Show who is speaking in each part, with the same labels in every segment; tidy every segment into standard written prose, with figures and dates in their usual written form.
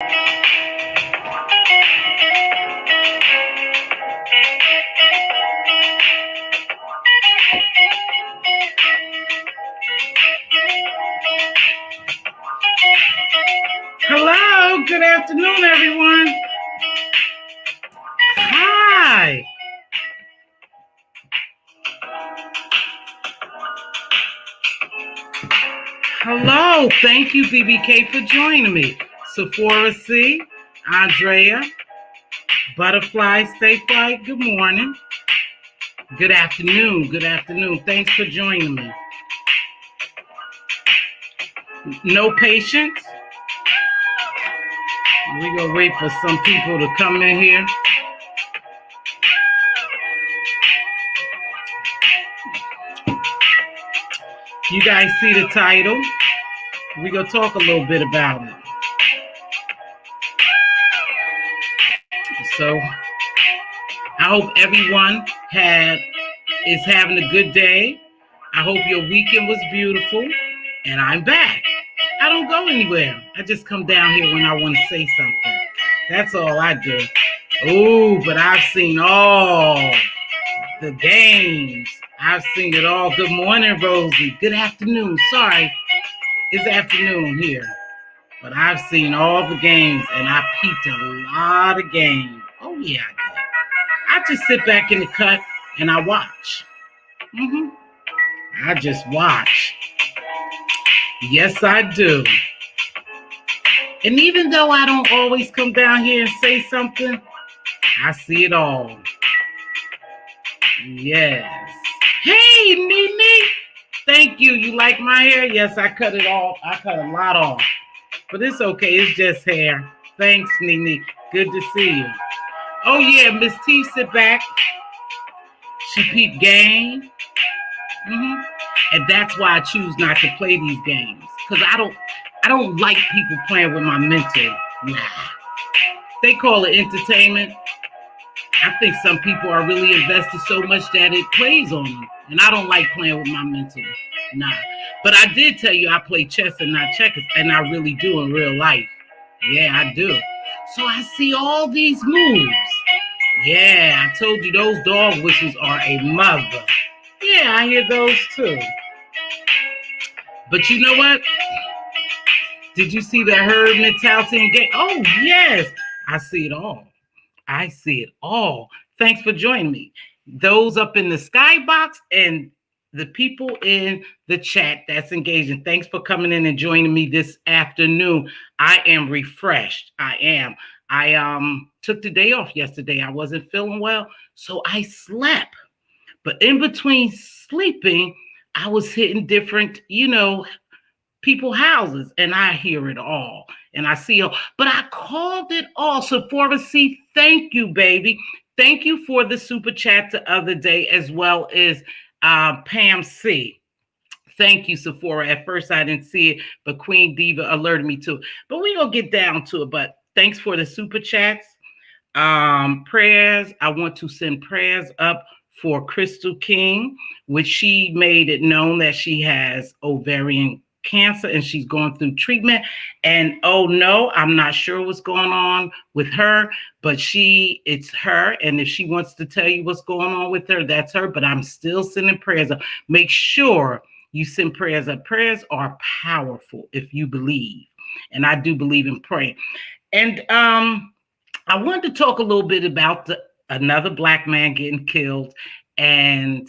Speaker 1: Hello, good afternoon, everyone. Hi. Hello, thank you, BBK, for joining me. Sephora C, Andrea, Butterfly, Stay Flight, good morning. Good afternoon, good afternoon. Thanks for joining me. No patience. We're going to wait for some people to come in here. You guys see the title? We're going to talk a little bit about it. So, I hope everyone is having a good day. I hope your weekend was beautiful. And I'm back. I don't go anywhere. I just come down here when I want to say something. That's all I do. Oh, but I've seen all the games. I've seen it all. Good morning, Rosie. Good afternoon. Sorry, it's afternoon here. But I've seen all the games, and I peeped a lot of games. Oh, yeah, I did. I just sit back in the cut, and I watch. I just watch. Yes, I do. And even though I don't always come down here and say something, I see it all. Yes. Hey, Nene. Thank you. You like my hair? Yes, I cut it off. I cut a lot off. But it's okay. It's just hair. Thanks, Nene. Good to see you. Oh, yeah. Miss T, sit back. She peeped game. And that's why I choose not to play these games. Because I don't like people playing with my mental. Nah. They call it entertainment. I think some people are really invested so much that it plays on them. And I don't like playing with my mental. Nah. But I did tell you I play chess and not checkers. And I really do in real life. Yeah, I do. So I see all these moves. Yeah, I told you those dog whistles are a mother. Yeah, I hear those too. But you know what? Did you see the herd mentality and game? Oh, yes. I see it all. I see it all. Thanks for joining me. Those up in the skybox and the people in the chat that's engaging. Thanks for coming in and joining me this afternoon. I am refreshed. I am. I took the day off yesterday. I wasn't feeling well, so I slept. But in between sleeping, I was hitting different, people's houses, and I hear it all. And I see it all. But I called it all. Sephora C, thank you, baby. Thank you for the super chat the other day, as well as Pam C. Thank you, Sephora. At first, I didn't see it, but Queen Diva alerted me to it. But we're going to get down to it. But thanks for the super chats. Prayers. I want to send prayers up for Crystal King, which she made it known that she has ovarian cancer and she's going through treatment. And oh no, I'm not sure what's going on with her, but it's her. And if she wants to tell you what's going on with her, that's her. But I'm still sending prayers up. Make sure you send prayers up. Prayers are powerful if you believe. And I do believe in praying. And I wanted to talk a little bit about another Black man getting killed and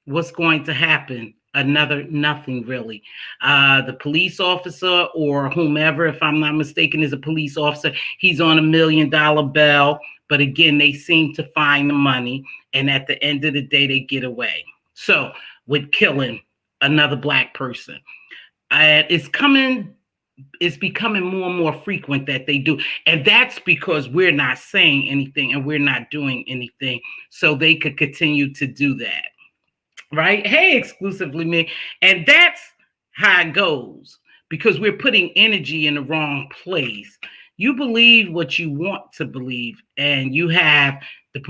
Speaker 1: what's going to happen. Nothing really. The police officer or whomever, if I'm not mistaken, is a police officer. He's on $1 million bail. But again, they seem to find the money. And at the end of the day, they get away. So with killing another Black person, it's becoming more and more frequent that they do. And that's because we're not saying anything and we're not doing anything. So they could continue to do that. Right? Hey, exclusively me. And that's how it goes, because we're putting energy in the wrong place. You believe what you want to believe, and you have your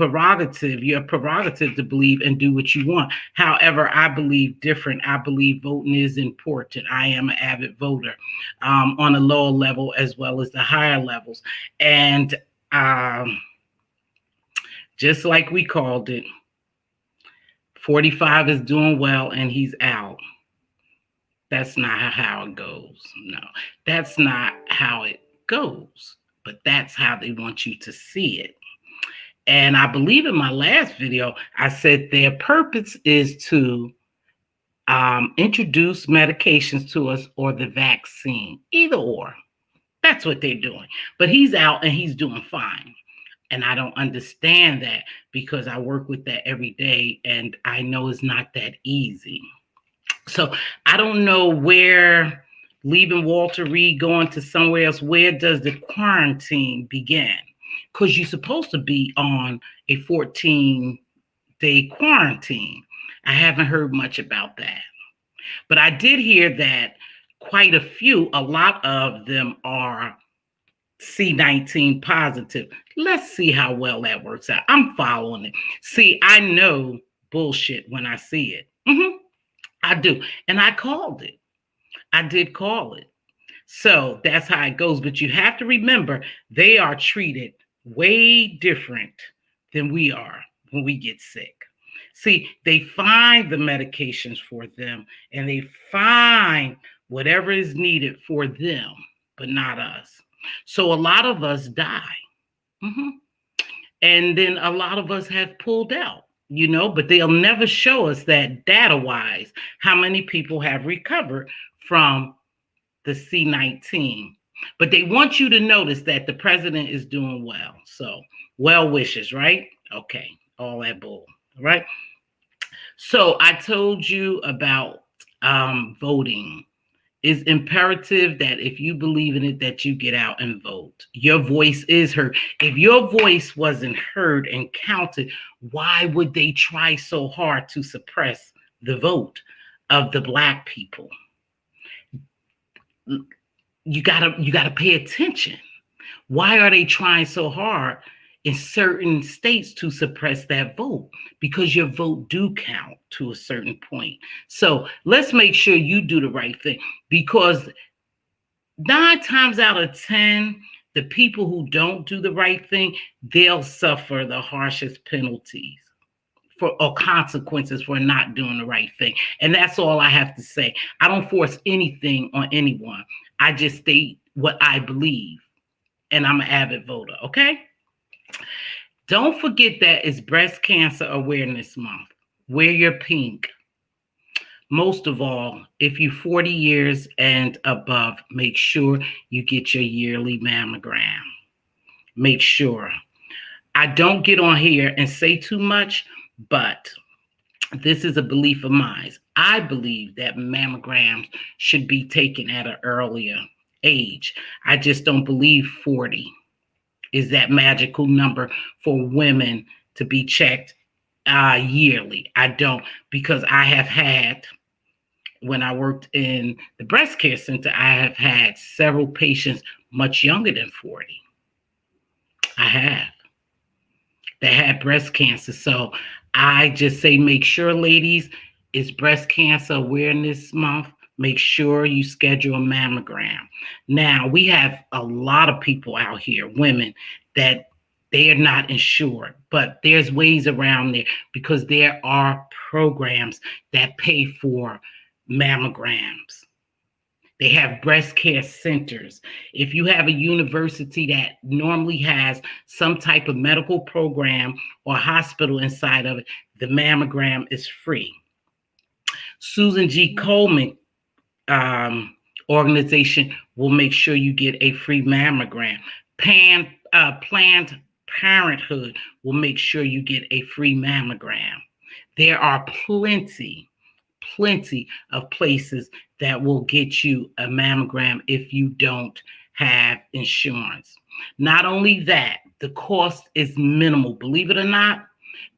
Speaker 1: prerogative to believe and do what you want. However, I believe different. I believe voting is important. I am an avid voter, on a lower level as well as the higher levels. And just like we called it, 45 is doing well and he's out. That's not how it goes. No, that's not how it goes. But that's how they want you to see it. And I believe in my last video, I said their purpose is to introduce medications to us or the vaccine, either or. That's what they're doing. But he's out and he's doing fine. And I don't understand that because I work with that every day and I know it's not that easy. So I don't know where, leaving Walter Reed, going to somewhere else, where does the quarantine begin? Because you're supposed to be on a 14-day quarantine. I haven't heard much about that. But I did hear that a lot of them are C19 positive. Let's see how well that works out. I'm following it. See, I know bullshit when I see it. I do. And I called it. I did call it. So that's how it goes. But you have to remember, they are treated way different than we are when we get sick. See, they find the medications for them and they find whatever is needed for them, but not us. So a lot of us die. And then a lot of us have pulled out, but they'll never show us that data-wise, how many people have recovered from the C19. But they want you to notice that the president is doing well. So well wishes, right? Okay, all that bull, right? So I told you about voting. It's imperative that if you believe in it, that you get out and vote. Your voice is heard. If your voice wasn't heard and counted, why would they try so hard to suppress the vote of the Black people? You gotta pay attention. Why are they trying so hard in certain states to suppress that vote? Because your vote do count to a certain point. So let's make sure you do the right thing, because 9 times out of 10, the people who don't do the right thing, they'll suffer the harshest penalties or consequences for not doing the right thing. And that's all I have to say. I don't force anything on anyone. I just state what I believe. And I'm an avid voter, okay? Don't forget that it's Breast Cancer Awareness Month. Wear your pink. Most of all, if you're 40 years and above, make sure you get your yearly mammogram. Make sure. I don't get on here and say too much, but this is a belief of mine. I believe that mammograms should be taken at an earlier age. I just don't believe 40 is that magical number for women to be checked yearly. I don't, because I have had, when I worked in the breast care center, I have had several patients much younger than 40. I have. That had breast cancer. So I just say, make sure, ladies, it's Breast Cancer Awareness Month. Make sure you schedule a mammogram. Now, we have a lot of people out here, women, that they are not insured, but there's ways around there because there are programs that pay for mammograms. They have breast care centers. If you have a university that normally has some type of medical program or hospital inside of it, the mammogram is free. Susan G. Komen organization will make sure you get a free mammogram. Planned Parenthood will make sure you get a free mammogram. There are plenty of places that will get you a mammogram if you don't have insurance. Not only that, the cost is minimal. Believe it or not,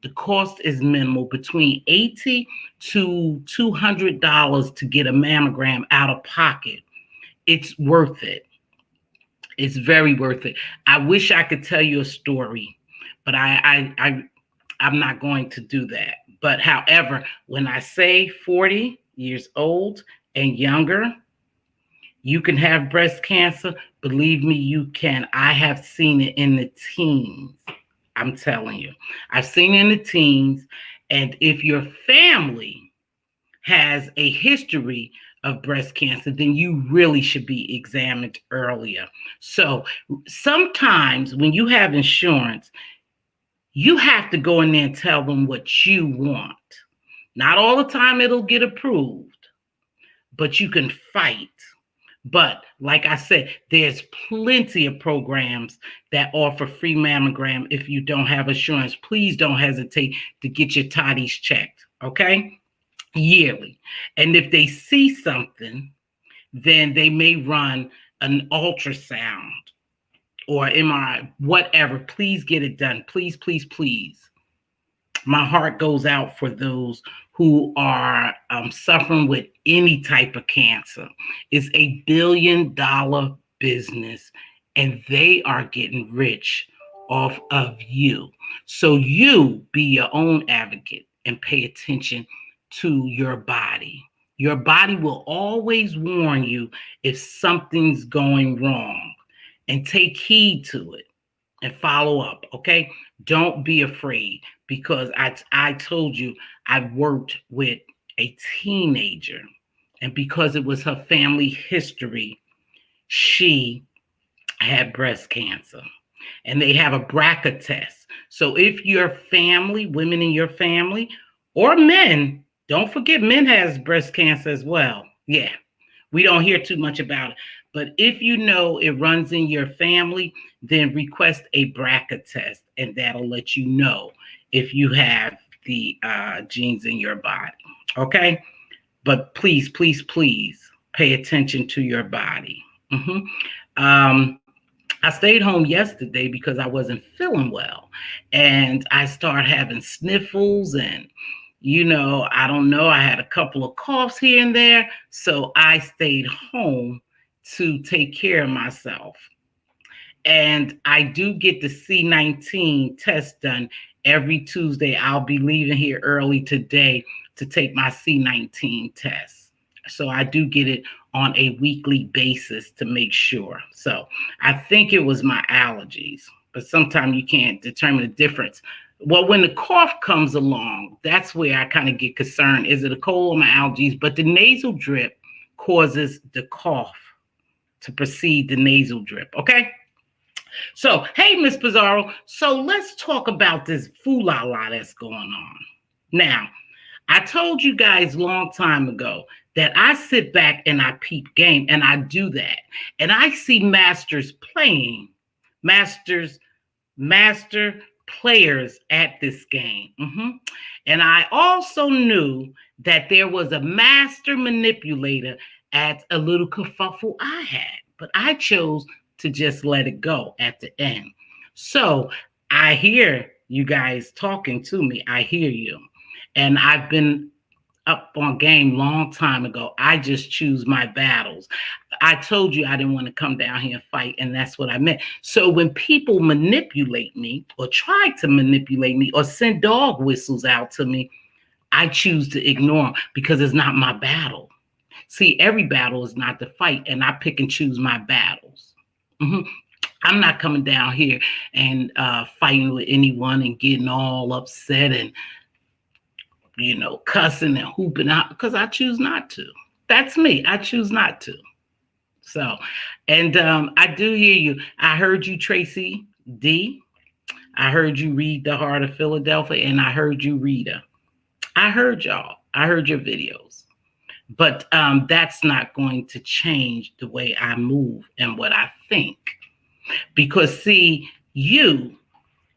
Speaker 1: the cost is minimal, between $80 to $200 to get a mammogram out of pocket. It's worth it. It's very worth it. I wish I could tell you a story, but I'm not going to do that. But however, when I say 40 years old and younger, you can have breast cancer. Believe me, you can. I have seen it in the teens. I'm telling you, I've seen it in the teens. And if your family has a history of breast cancer, then you really should be examined earlier. So sometimes when you have insurance, you have to go in there and tell them what you want. Not all the time it'll get approved, but you can fight. But like I said, there's plenty of programs that offer free mammogram if you don't have insurance. Please don't hesitate to get your toddies checked, okay? Yearly. And if they see something, then they may run an ultrasound or MRI, whatever. Please get it done. Please, please, please. My heart goes out for those who are suffering with any type of cancer. It's a billion-dollar business, and they are getting rich off of you. So you be your own advocate and pay attention to your body. Your body will always warn you if something's going wrong, and take heed to it and follow up, okay? Don't be afraid, because I told you I worked with a teenager, and because it was her family history, she had breast cancer, and they have a BRCA test. So if your family, women in your family, or men, don't forget men has breast cancer as well. Yeah, we don't hear too much about it. But if you know it runs in your family, then request a BRCA test, and that'll let you know if you have the genes in your body. Okay? But please, please, please pay attention to your body. I stayed home yesterday because I wasn't feeling well, and I started having sniffles, and I don't know, I had a couple of coughs here and there, so I stayed home to take care of myself. And I do get the C19 test done every Tuesday. I'll be leaving here early today to take my C19 test. So I do get it on a weekly basis to make sure. So I think it was my allergies, but sometimes you can't determine the difference. Well, when the cough comes along, that's where I kind of get concerned. Is it a cold or my allergies? But the nasal drip causes the cough to precede the nasal drip, okay? So, hey, Miss Pizarro, so let's talk about this foolala that's going on. Now, I told you guys a long time ago that I sit back and I peep game, and I do that. And I see masters playing, master players at this game. And I also knew that there was a master manipulator at a little kerfuffle I had, but I chose to just let it go at the end. So I hear you guys talking to me. I hear you. And I've been up on game long time ago. I just choose my battles. I told you I didn't want to come down here and fight, and that's what I meant. So when people manipulate me or try to manipulate me or send dog whistles out to me, I choose to ignore them because it's not my battle. See, every battle is not the fight, and I pick and choose my battles. I'm not coming down here and fighting with anyone and getting all upset and cussing and hooping out, because I choose not to. That's me. I choose not to. So, and I do hear you. I heard you, Tracy D. I heard you read The Heart of Philadelphia, and I heard you, Rita. I heard y'all. I heard your videos. But that's not going to change the way I move and what I think. Because, see, you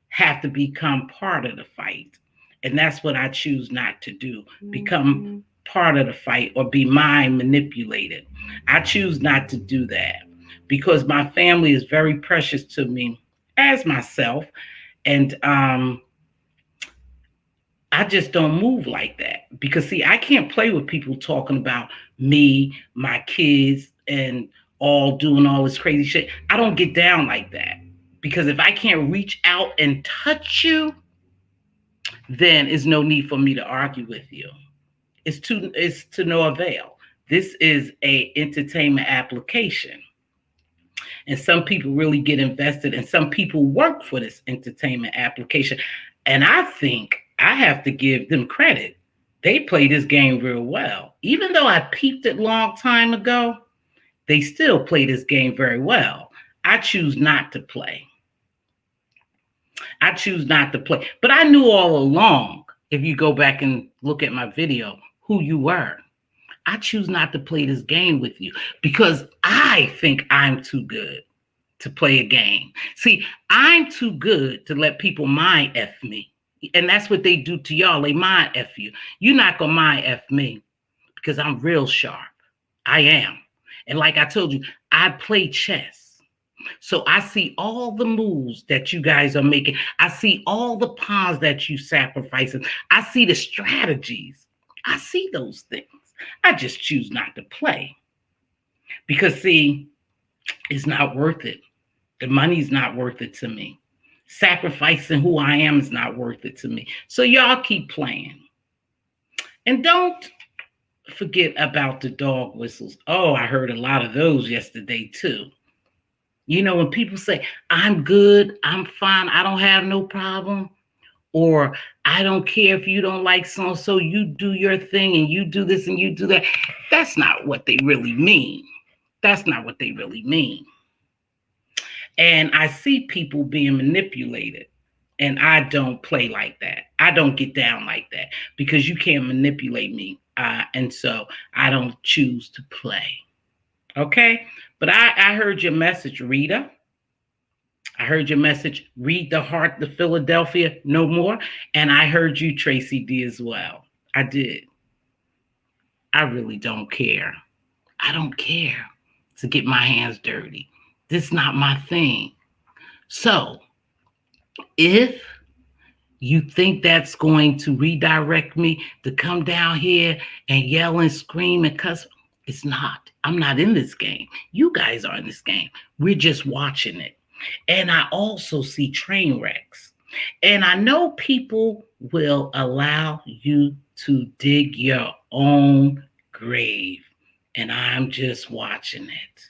Speaker 1: have to become part of the fight. And that's what I choose not to do. Become part of the fight or be mind manipulated. I choose not to do that because my family is very precious to me as myself. And I just don't move like that because, see, I can't play with people talking about me, my kids, and all doing all this crazy shit. I don't get down like that. Because if I can't reach out and touch you, then there's no need for me to argue with you. It's to no avail. This is a entertainment application. And some people really get invested and some people work for this entertainment application. And I think I have to give them credit. They play this game real well. Even though I peeped it a long time ago, they still play this game very well. I choose not to play. I choose not to play. But I knew all along, if you go back and look at my video, who you were. I choose not to play this game with you because I think I'm too good to play a game. See, I'm too good to let people mind F me. And that's what they do to y'all. They mind F you. You're not going to mind F me because I'm real sharp. I am. And like I told you, I play chess. So I see all the moves that you guys are making. I see all the pawns that you sacrificing. I see the strategies. I see those things. I just choose not to play. Because, see, it's not worth it. The money's not worth it to me. Sacrificing who I am is not worth it to me. So y'all keep playing. And don't forget about the dog whistles. Oh, I heard a lot of those yesterday too. You know, when people say, I'm good, I'm fine, I don't have no problem, or I don't care if you don't like so-and-so, you do your thing and you do this and you do that. That's not what they really mean. That's not what they really mean. And I see people being manipulated, and I don't play like that. I don't get down like that because you can't manipulate me. And so I don't choose to play. Okay? But I heard your message, Rita. I heard your message, Read the Heart, the Philadelphia, no more. And I heard you, Tracy D, as well. I did. I really don't care. I don't care to get my hands dirty. This is not my thing. So if you think that's going to redirect me to come down here and yell and scream and cuss, it's not. I'm not in this game. You guys are in this game. We're just watching it. And I also see train wrecks. And I know people will allow you to dig your own grave. And I'm just watching it.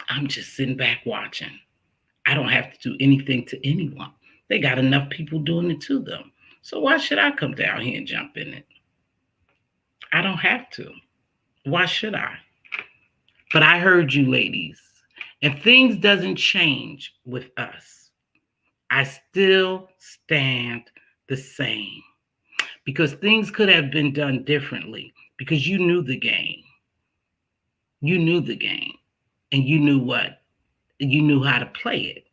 Speaker 1: I'm just sitting back watching. I don't have to do anything to anyone. They got enough people doing it to them. So why should I come down here and jump in it? I don't have to. Why should I? But I heard you, ladies. And things doesn't change with us. I still stand the same. Because things could have been done differently. Because you knew the game. You knew the game. And you knew what? You knew how to play it.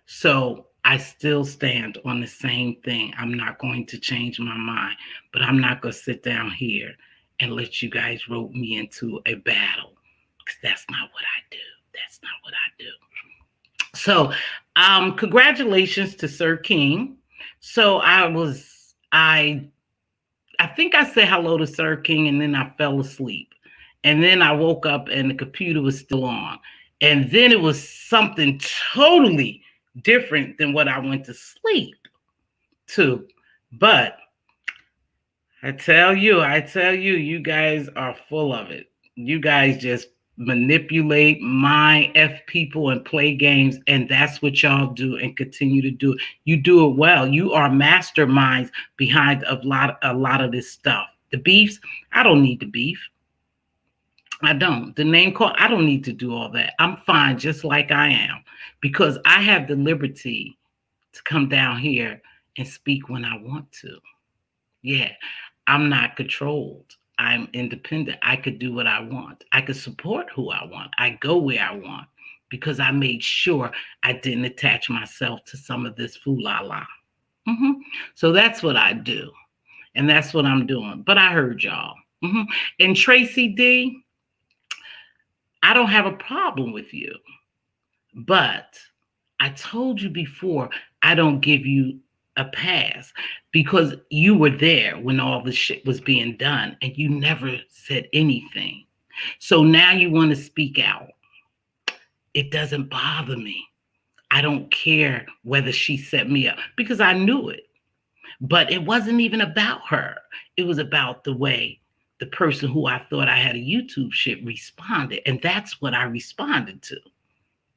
Speaker 1: So I still stand on the same thing. I'm not going to change my mind. But I'm not going to sit down here and let you guys rope me into a battle. Because that's not what I do. That's not what I do. So congratulations to Sir King. So I think I said hello to Sir King and then I fell asleep. And then I woke up and the computer was still on. And then it was something totally different than what I went to sleep to. But I tell you, you guys are full of it. You guys just manipulate, mind F people and play games. And that's what y'all do and continue to do. You do it well. You are masterminds behind a lot of this stuff. The beefs, I don't need the beef. I don't. The name call, I don't need to do all that. I'm fine just like I am because I have the liberty to come down here and speak when I want to. Yeah, I'm not controlled. I'm independent. I could do what I want. I could support who I want. I go where I want because I made sure I didn't attach myself to some of this foo-la-la. So that's what I do. And that's what I'm doing. But I heard y'all. And Tracy D, I don't have a problem with you. But I told you before, I don't give you a pass because you were there when all this shit was being done and you never said anything. So now you want to speak out. It doesn't bother me. I don't care whether she set me up because I knew it. But it wasn't even about her. It was about the way the person who I thought I had a YouTube shit responded. And that's what I responded to.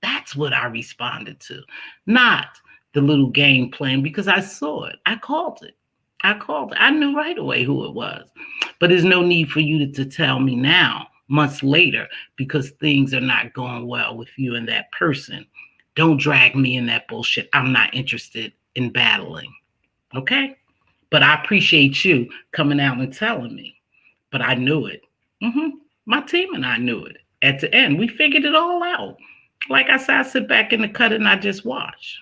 Speaker 1: That's what I responded to. Not the little game plan because I saw it. I called it. I knew right away who it was. But there's no need for you to tell me now, months later, because things are not going well with you and that person. Don't drag me in that bullshit. I'm not interested in battling. Okay? But I appreciate you coming out and telling me. But I knew it. My team and I knew it. At the end, we figured it all out. Like I said, I sit back in the cut and I just watch.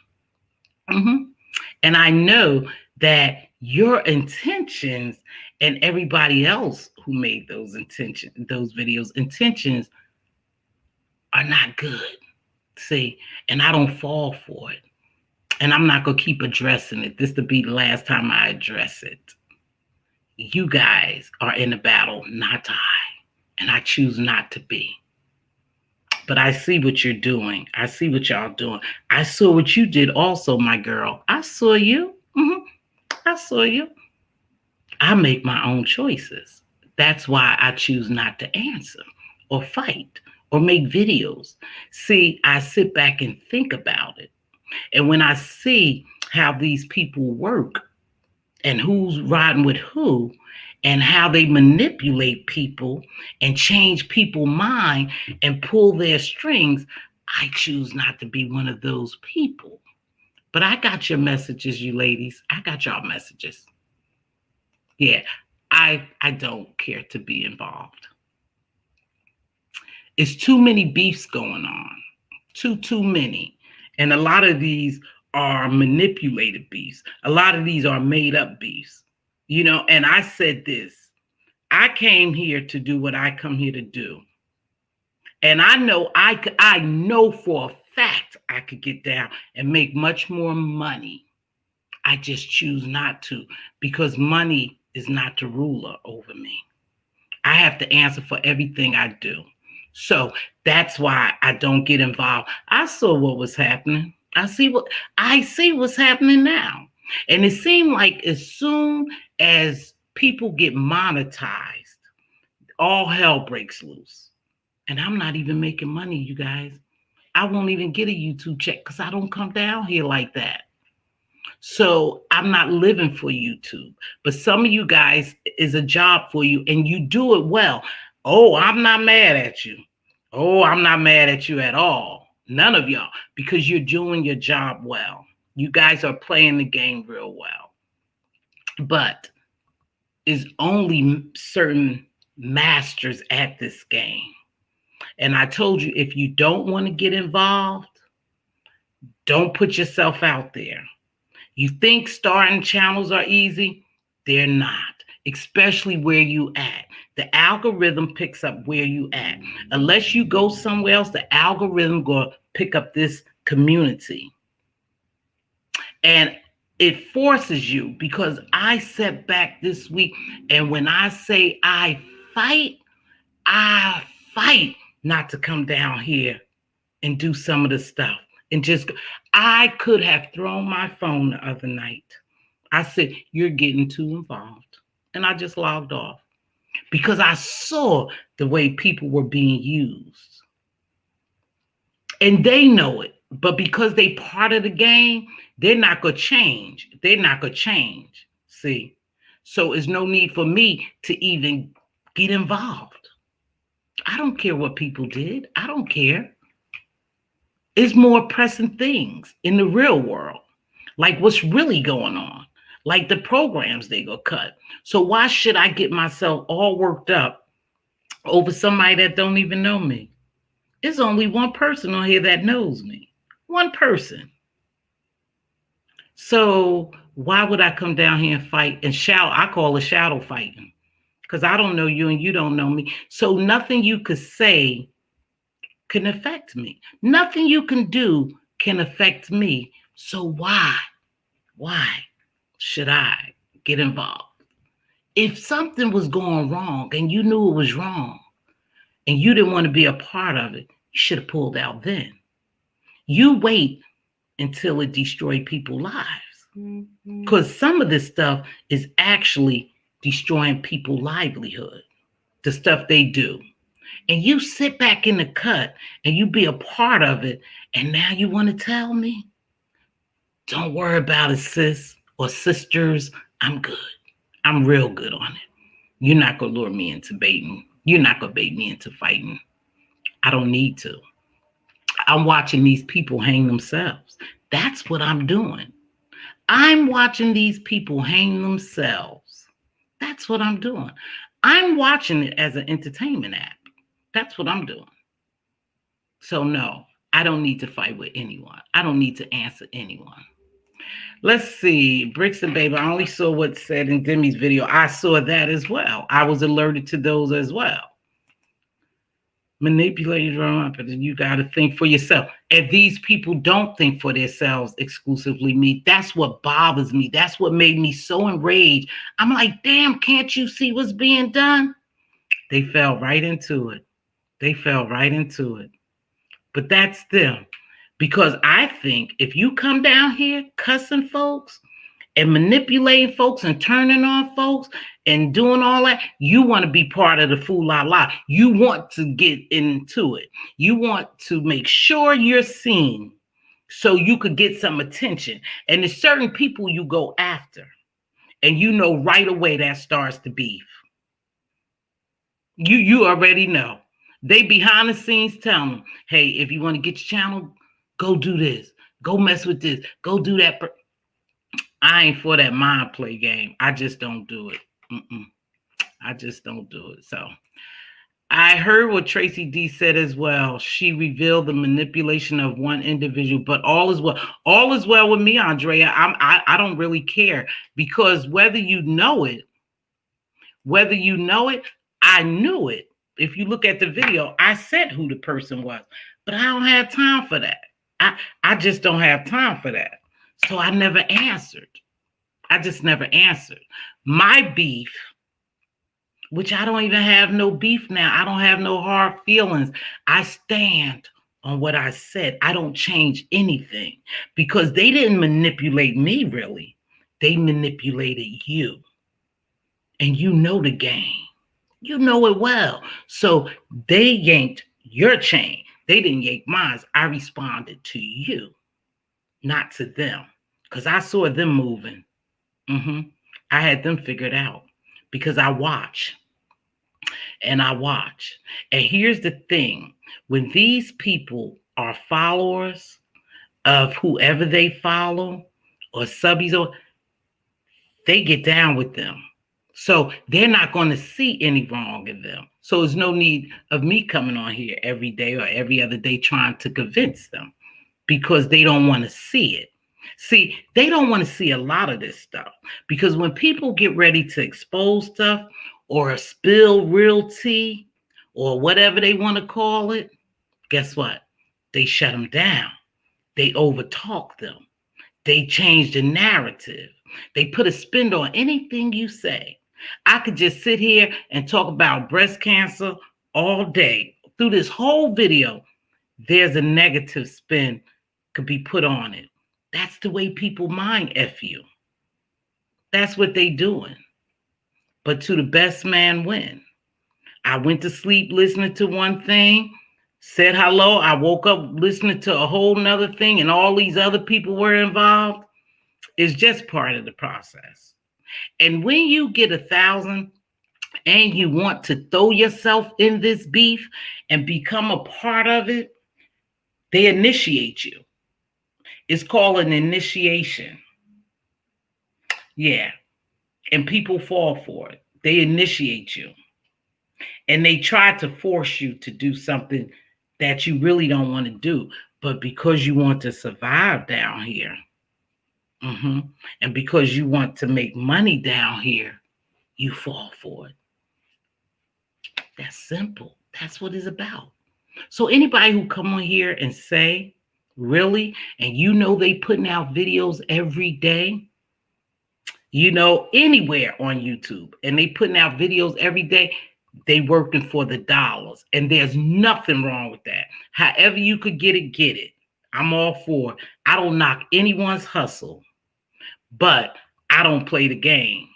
Speaker 1: And I know that your intentions and everybody else who made those videos, intentions are not good. See, and I don't fall for it. And I'm not going to keep addressing it. This will be the last time I address it. You guys are in a battle, not I. And I choose not to be. But I see what you're doing. I see what y'all doing. I saw what you did also, my girl. I saw you. I saw you. I make my own choices. That's why I choose not to answer or fight or make videos. See, I sit back and think about it. And when I see how these people work and who's riding with who and how they manipulate people and change people's mind and pull their strings, I choose not to be one of those people. But I got your messages, you ladies. I got y'all messages. Yeah, I don't care to be involved. It's too many beefs going on. Too many. And a lot of these are manipulated beefs. A lot of these are made up beefs. You know, and I said this. I came here to do what I come here to do. And I know for a fact I could get down and make much more money. I just choose not to because money is not the ruler over me. I have to answer for everything I do. So that's why I don't get involved. I saw what was happening. I see what's happening now. And it seemed like as soon as people get monetized, all hell breaks loose. And I'm not even making money, you guys. I won't even get a YouTube check because I don't come down here like that. So I'm not living for YouTube. But some of you guys is a job for you and you do it well. Oh, I'm not mad at you. Oh, I'm not mad at you at all. None of y'all, because you're doing your job well. You guys are playing the game real well. But is only certain masters at this game. And I told you, if you don't want to get involved, don't put yourself out there. You think starting channels are easy? They're not, especially where you at. The algorithm picks up where you at. Unless you go somewhere else, the algorithm will pick up this community. And it forces you, because I sat back this week, and when I say I fight not to come down here and do some of the stuff. And just, I could have thrown my phone the other night. I said, you're getting too involved. And I just logged off because I saw the way people were being used. And they know it. But because they part of the game, they're not going to change. They're not going to change. See? So there's no need for me to even get involved. I don't care what people did. I don't care. It's more pressing things in the real world, like what's really going on, like the programs they go cut. So why should I get myself all worked up over somebody that don't even know me? There's only one person on here that knows me. One person. So why would I come down here and fight and shout? I call it shadow fighting because I don't know you and you don't know me. So nothing you could say can affect me. Nothing you can do can affect me. So why should I get involved? If something was going wrong and you knew it was wrong, and you didn't want to be a part of it, you should have pulled out then. You wait until it destroyed people's lives. Because some of this stuff is actually destroying people's livelihood, the stuff they do. And you sit back in the cut and you be a part of it, and now you want to tell me? Don't worry about it, sis or sisters. I'm good. I'm real good on it. You're not going to lure me into baiting. You're not going to bait me into fighting. I don't need to. I'm watching these people hang themselves. That's what I'm doing. I'm watching these people hang themselves. That's what I'm doing. I'm watching it as an entertainment app. That's what I'm doing. So no, I don't need to fight with anyone. I don't need to answer anyone. Let's see. Bricks and Baby, I only saw what's said in Demi's video. I saw that as well. I was alerted to those as well. Manipulated, but you got to think for yourself. And these people don't think for themselves exclusively me. That's what bothers me. That's what made me so enraged. I'm like, damn, can't you see what's being done? They fell right into it. They fell right into it. But that's them. Because I think if you come down here cussing folks and manipulating folks and turning on folks and doing all that, you want to be part of the fool la la. You want to get into it. You want to make sure you're seen so you could get some attention. And there's certain people you go after. And you know right away that starts the beef. You already know. They behind the scenes tell them, hey, if you want to get your channel, go do this. Go mess with this. Go do that. I ain't for that mind play game. I just don't do it. I just don't do it. So I heard what Tracy D said as well. She revealed the manipulation of one individual, but all is well. All is well with me, Andrea. I don't really care, because whether you know it, I knew it. If you look at the video, I said who the person was, but I don't have time for that. I just don't have time for that. So I never answered. I just never answered. My beef, which I don't even have no beef now. I don't have no hard feelings. I stand on what I said. I don't change anything, because they didn't manipulate me, really. They manipulated you. And you know the game. You know it well. So they yanked your chain. They didn't yank mine. I responded to you, not to them, because I saw them moving. I had them figured out, because I watch. And I watch. And here's the thing. When these people are followers of whoever they follow or subbies, they get down with them. So they're not going to see any wrong in them. So there's no need of me coming on here every day or every other day trying to convince them, because they don't want to see it. See, they don't want to see a lot of this stuff, because when people get ready to expose stuff or spill real tea or whatever they want to call it, guess what? They shut them down. They overtalk them. They change the narrative. They put a spin on anything you say. I could just sit here and talk about breast cancer all day. Through this whole video, there's a negative spin could be put on it. That's the way people mind F you. That's what they doing. But to the best man win. I went to sleep listening to one thing, said hello. I woke up listening to a whole nother thing, and all these other people were involved. It's just part of the process. And when you get 1,000 and you want to throw yourself in this beef and become a part of it, they initiate you. It's called an initiation. Yeah. And people fall for it. They initiate you. And they try to force you to do something that you really don't want to do. But because you want to survive down here, and because you want to make money down here, you fall for it. That's simple. That's what it's about. So anybody who come on here and say, really, and you know they putting out videos every day, you know, anywhere on YouTube, and they putting out videos every day, They working for the dollars, and there's nothing wrong with that. However you could get it, get it. I'm all for it. I don't knock anyone's hustle, but I don't play the game.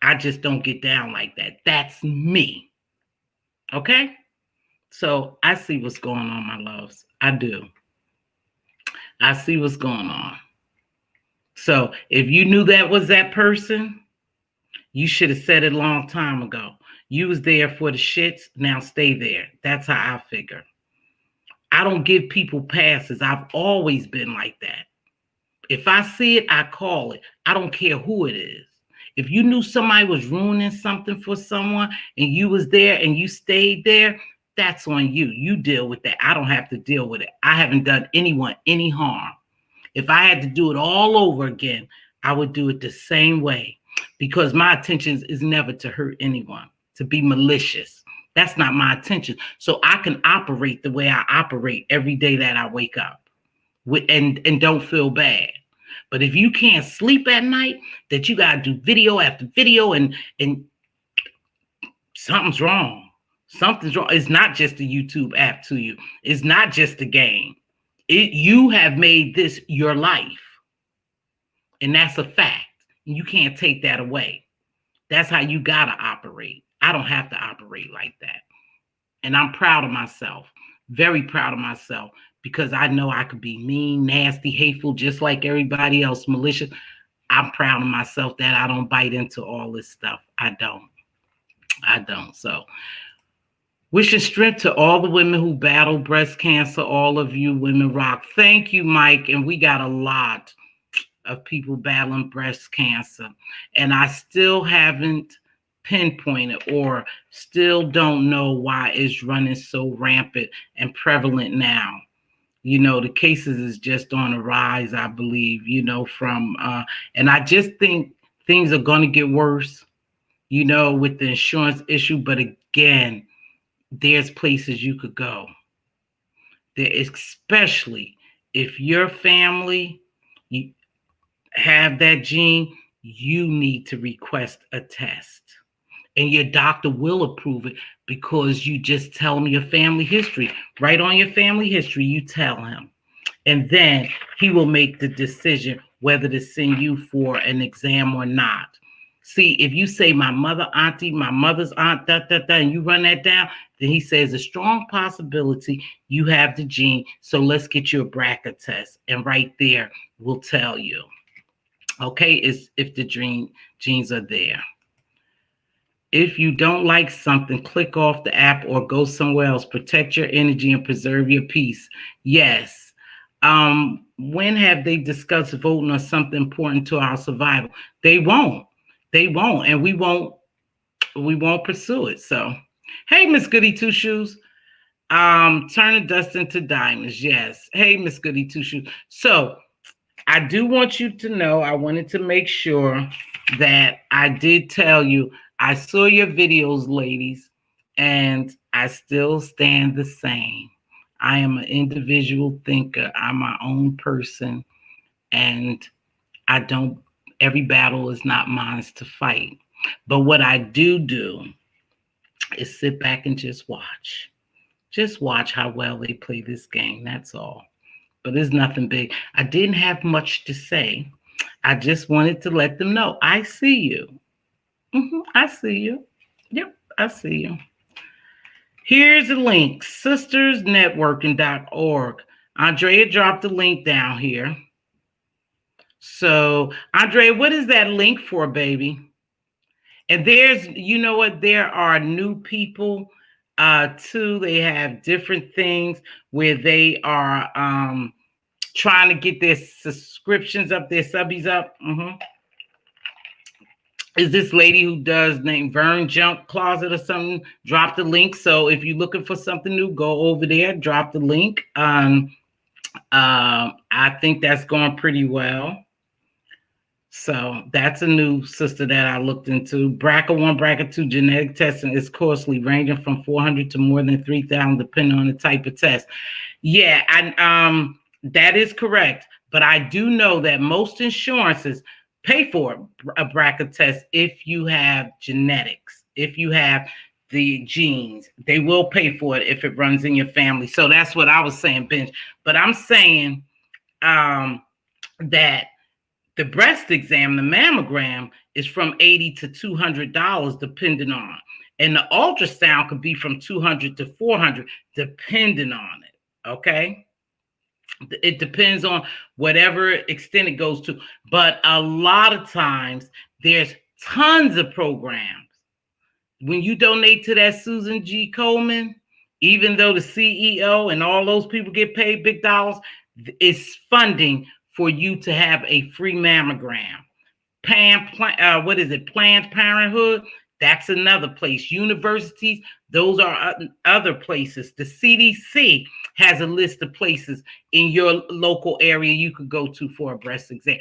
Speaker 1: I just don't get down like that. That's me. Okay? So I see what's going on, my loves. I do. I see what's going on. So if you knew that was that person, you should have said it a long time ago. You was there for the shits. Now stay there. That's how I figure. I don't give people passes. I've always been like that. If I see it, I call it. I don't care who it is. If you knew somebody was ruining something for someone and you was there and you stayed there, that's on you. You deal with that. I don't have to deal with it. I haven't done anyone any harm. If I had to do it all over again, I would do it the same way, because my intention is never to hurt anyone, to be malicious. That's not my intention. So I can operate the way I operate every day that I wake up and don't feel bad. But if you can't sleep at night, that you got to do video after video and something's wrong. Something's wrong. It's not just a YouTube app to you. It's not just a game. You have made this your life. And that's a fact. You can't take that away. That's how you got to operate. I don't have to operate like that. And I'm proud of myself. Very proud of myself, because I know I could be mean, nasty, hateful, just like everybody else, malicious. I'm proud of myself that I don't bite into all this stuff. I don't. So wishing strength to all the women who battle breast cancer. All of you women rock. Thank you, Mike. And we got a lot of people battling breast cancer. And I still haven't pinpointed or still don't know why it's running so rampant and prevalent now. You know, the cases is just on a rise, I believe, you know, from, and I just think things are going to get worse, you know, with the insurance issue. But again, there's places you could go. There, especially if your family you have that gene, you need to request a test. And your doctor will approve it, because you just tell him your family history. Right on your family history, you tell him. And then he will make the decision whether to send you for an exam or not. See, if you say my mother, auntie, my mother's aunt, and you run that down, then he says a strong possibility you have the gene. So let's get you a BRCA test. And right there will tell you, okay, is if the genes are there. If you don't like something, click off the app or go somewhere else. Protect your energy and preserve your peace. Yes. When have they discussed voting on something important to our survival? They won't. They won't. And we won't pursue it. So, hey, Miss Goody Two Shoes. Turning dust into diamonds. Yes. Hey, Miss Goody Two Shoes. So I do want you to know, I wanted to make sure that I did tell you, I saw your videos, ladies, and I still stand the same. I am an individual thinker. I'm my own person, and every battle is not mine to fight. But what I do is sit back and just watch. Just watch how well they play this game. That's all. But it's nothing big. I didn't have much to say. I just wanted to let them know I see you. I see you. Yep, I see you. Here's the link, sistersnetworking.org. Andrea dropped the link down here. So, Andrea, what is that link for, baby? And there's, you know what, there are new people too. They have different things where they are trying to get their subscriptions up, their subbies up. Is this lady who does named Vern Junk Closet or something? Drop the link. So if you're looking for something new, go over there, drop the link. I think that's going pretty well. So that's a new sister that I looked into. BRCA1, BRCA2 genetic testing is costly, ranging from $400 to more than $3,000, depending on the type of test. Yeah, and that is correct. But I do know that most insurances pay for a BRCA test if you have genetics, if you have the genes. They will pay for it if it runs in your family. So that's what I was saying, Benj. But I'm saying that the breast exam, the mammogram, is from $80 to $200 depending on. And the ultrasound could be from $200 to $400 depending on it. Okay? It depends on whatever extent it goes to. But a lot of times there's tons of programs. When you donate to that Susan G. Komen, even though the CEO and all those people get paid big dollars, it's funding for you to have a free mammogram. What is it? Planned Parenthood. That's another place. Universities, those are other places. The CDC has a list of places in your local area you could go to for a breast exam.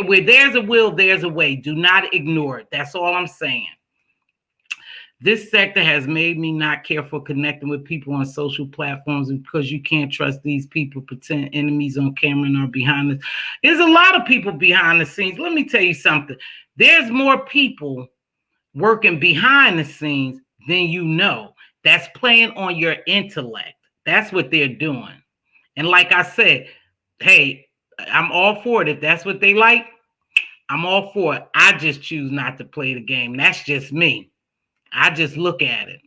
Speaker 1: Where there's a will, there's a way. Do not ignore it. That's all I'm saying. This sector has made me not care for connecting with people on social platforms because you can't trust these people, pretend enemies on camera and are behind the. There's a lot of people behind the scenes. Let me tell you something. There's more people working behind the scenes than you know. That's playing on your intellect. That's what they're doing. And like I said, hey, I'm all for it. If that's what they like, I'm all for it. I just choose not to play the game. That's just me. I just look at it.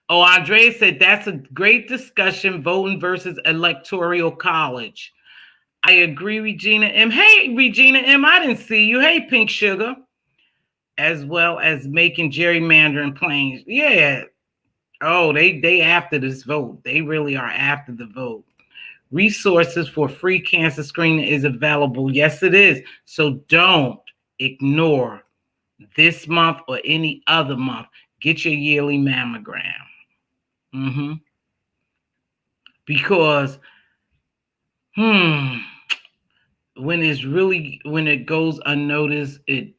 Speaker 1: Oh, Andrea said that's a great discussion, voting versus electoral college. I agree, Regina M. Hey, Regina M., I didn't see you. Hey, Pink Sugar. As well as making gerrymandering planes. Yeah. Oh, they after this vote. They really are after the vote. Resources for free cancer screening is available. Yes, it is. So don't ignore this month or any other month. Get your yearly mammogram. Because when it goes unnoticed, it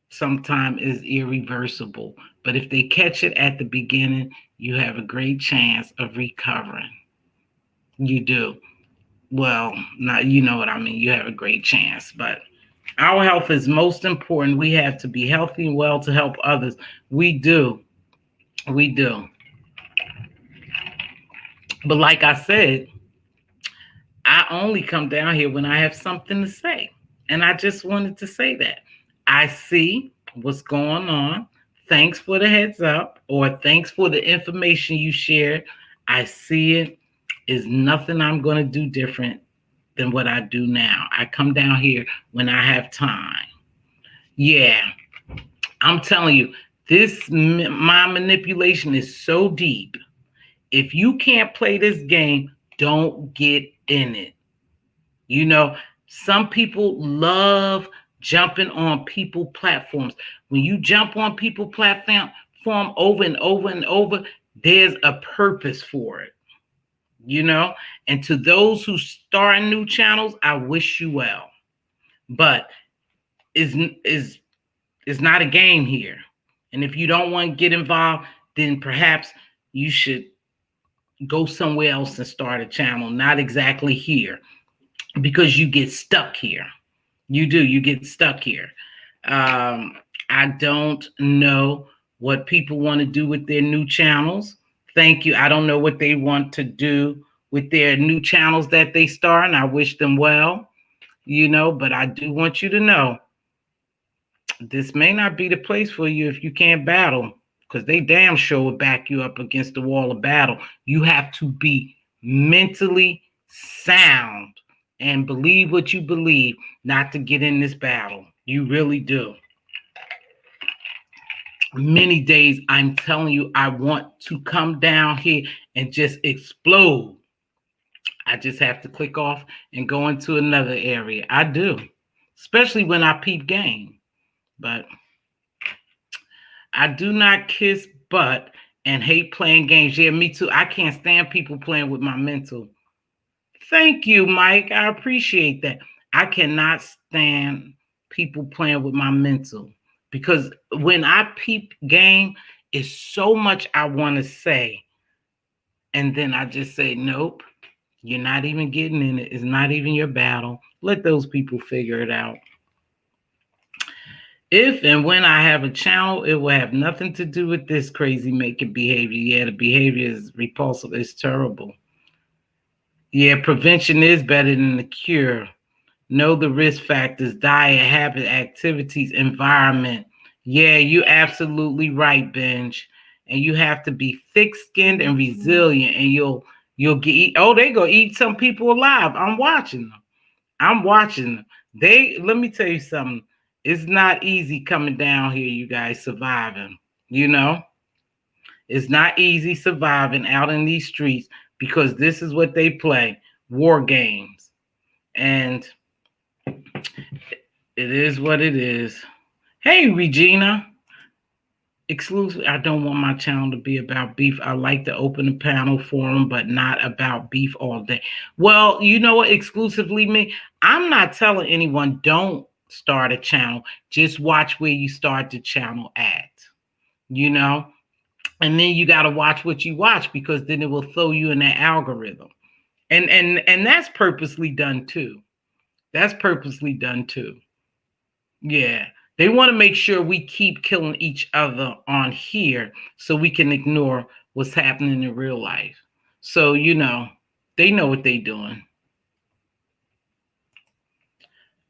Speaker 1: sometimes is irreversible. But if they catch it at the beginning, you have a great chance of recovering. You do. Well, not, you know what I mean. You have a great chance. But our health is most important. We have to be healthy and well to help others. We do. We do. But like I said, I only come down here when I have something to say. And I just wanted to say that. I see what's going on. Thanks for the heads up, or thanks for the information you shared. I see it. Is nothing I'm going to do different than what I do now. I come down here when I have time. Yeah, I'm telling you, my manipulation is so deep. If you can't play this game, don't get in it. You know, some people love jumping on people platforms. When you jump on people platform over and over and over, there's a purpose for it. You know, and to those who start new channels, I wish you well. But is not a game here. And if you don't want to get involved, then perhaps you should go somewhere else and start a channel, not exactly here, because you get stuck here. You do. You get stuck here. I don't know what people want to do with their new channels. Thank you. I don't know what they want to do with their new channels that they start, and I wish them well, you know, but I do want you to know this may not be the place for you if you can't battle, because they damn sure will back you up against the wall of battle. You have to be mentally sound and believe what you believe not to get in this battle. You really do. Many days, I'm telling you, I want to come down here and just explode. I just have to click off and go into another area. I do, especially when I peep game. But I do not kiss butt and hate playing games. Yeah, me too. I can't stand people playing with my mental. Thank you, Mike. I appreciate that. I cannot stand people playing with my mental, because when I peep game, it's so much I want to say. And then I just say, nope, you're not even getting in it. It's not even your battle. Let those people figure it out. If and when I have a channel, it will have nothing to do with this crazy making behavior. Yeah, the behavior is repulsive. It's terrible. Yeah, prevention is better than the cure. Know the risk factors, diet, habit, activities, environment. Yeah, you're absolutely right, Benj. And you have to be thick-skinned and resilient, and you'll get. Oh, they gonna eat some people alive. I'm watching them. I'm watching them. Let me tell you something. It's not easy coming down here, you guys, surviving. You know, it's not easy surviving out in these streets because this is what they play, war games. And it is what it is. Hey, Regina. Exclusive. I don't want my channel to be about beef. I like to open a panel forum, but not about beef all day. Well, you know what? Exclusively me. I'm not telling anyone don't start a channel. Just watch where you start the channel at. You know, and then you got to watch what you watch because then it will throw you in that algorithm. And that's purposely done too. That's purposely done too. Yeah. They want to make sure we keep killing each other on here so we can ignore what's happening in real life. So, they know what they're doing.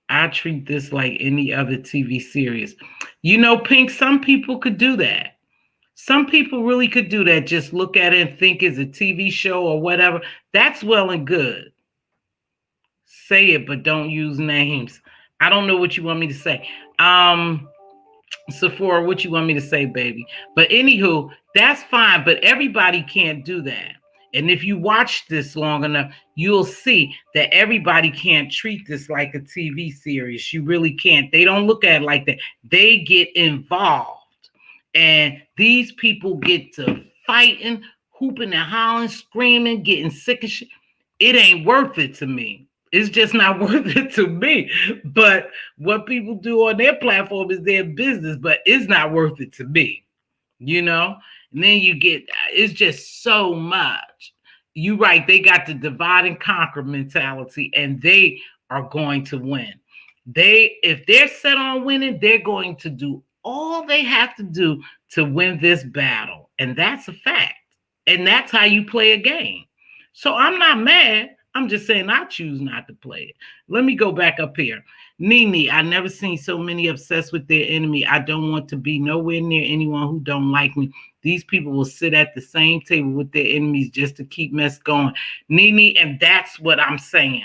Speaker 1: I treat this like any other TV series. Pink, some people could do that. Some people really could do that. Just look at it and think it's a TV show or whatever. That's well and good. Say it, but don't use names. I don't know what you want me to say. Sephora, what you want me to say, baby? But anywho, that's fine, but everybody can't do that. And if you watch this long enough, you'll see that everybody can't treat this like a TV series. You really can't. They don't look at it like that. They get involved. And these people get to fighting, hooping and hollering, screaming, getting sick of shit. It ain't worth it to me. It's just not worth it to me. But what people do on their platform is their business, but it's not worth it to me, And then it's just so much. You right, they got the divide and conquer mentality, and they are going to win. If they're set on winning, they're going to do all they have to do to win this battle. And that's a fact. And that's how you play a game. So I'm not mad. I'm just saying I choose not to play it. Let me go back up here. Nene, I never seen so many obsessed with their enemy. I don't want to be nowhere near anyone who don't like me. These people will sit at the same table with their enemies just to keep mess going. Nene, and that's what I'm saying.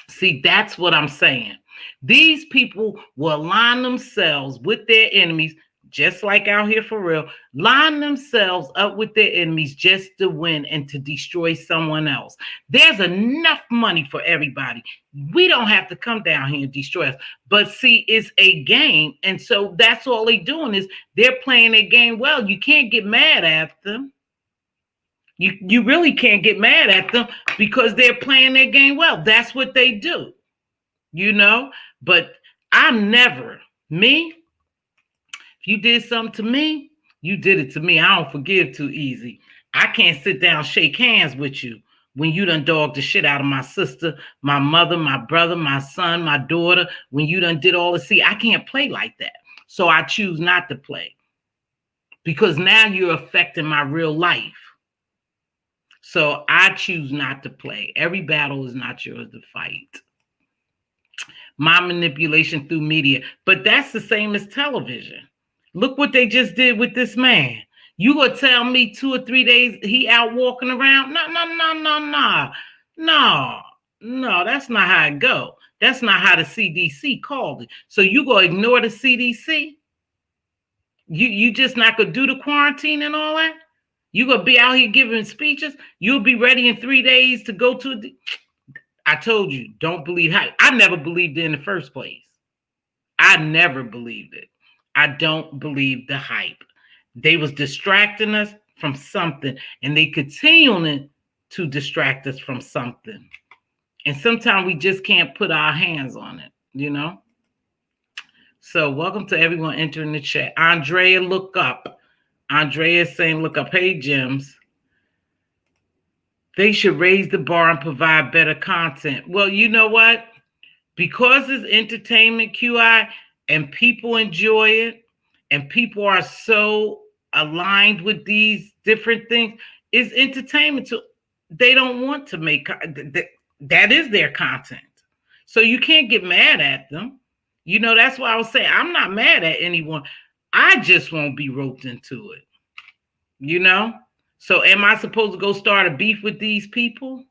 Speaker 1: See, that's what I'm saying. These people will align themselves with their enemies, just like out here for real, line themselves up with their enemies just to win and to destroy someone else. There's enough money for everybody. We don't have to come down here and destroy us. But see, it's a game. And so that's all they're doing is they're playing their game well. You can't get mad at them. You really can't get mad at them because they're playing their game well. That's what they do, But I'm never, me, if you did something to me, you did it to me. I don't forgive too easy. I can't sit down, shake hands with you when you done dogged the shit out of my sister, my mother, my brother, my son, my daughter, when you done did all this. See, I can't play like that. So I choose not to play because now you're affecting my real life. So I choose not to play. Every battle is not yours to fight. My manipulation through media. But that's the same as television. Look what they just did with this man. You gonna tell me 2 or 3 days he out walking around? No, that's not how it go. That's not how the CDC called it. So you gonna ignore the CDC? You just not gonna do the quarantine and all that? You gonna be out here giving speeches? You'll be ready in 3 days to go to I told you, don't believe hype. I never believed it in the first place. I never believed it. I don't believe the hype. They was distracting us from something, and they continuing to distract us from something. And sometimes we just can't put our hands on it, So welcome to everyone entering the chat. Andrea, look up. Andrea is saying, look up. Hey, Gems. They should raise the bar and provide better content. Well, you know what? Because it's entertainment, QI, and people enjoy it, and people are so aligned with these different things. It's entertainment. So they don't want to make that is their content. So you can't get mad at them. You know, that's why I was saying I'm not mad at anyone. I just won't be roped into it. You know? So am I supposed to go start a beef with these people?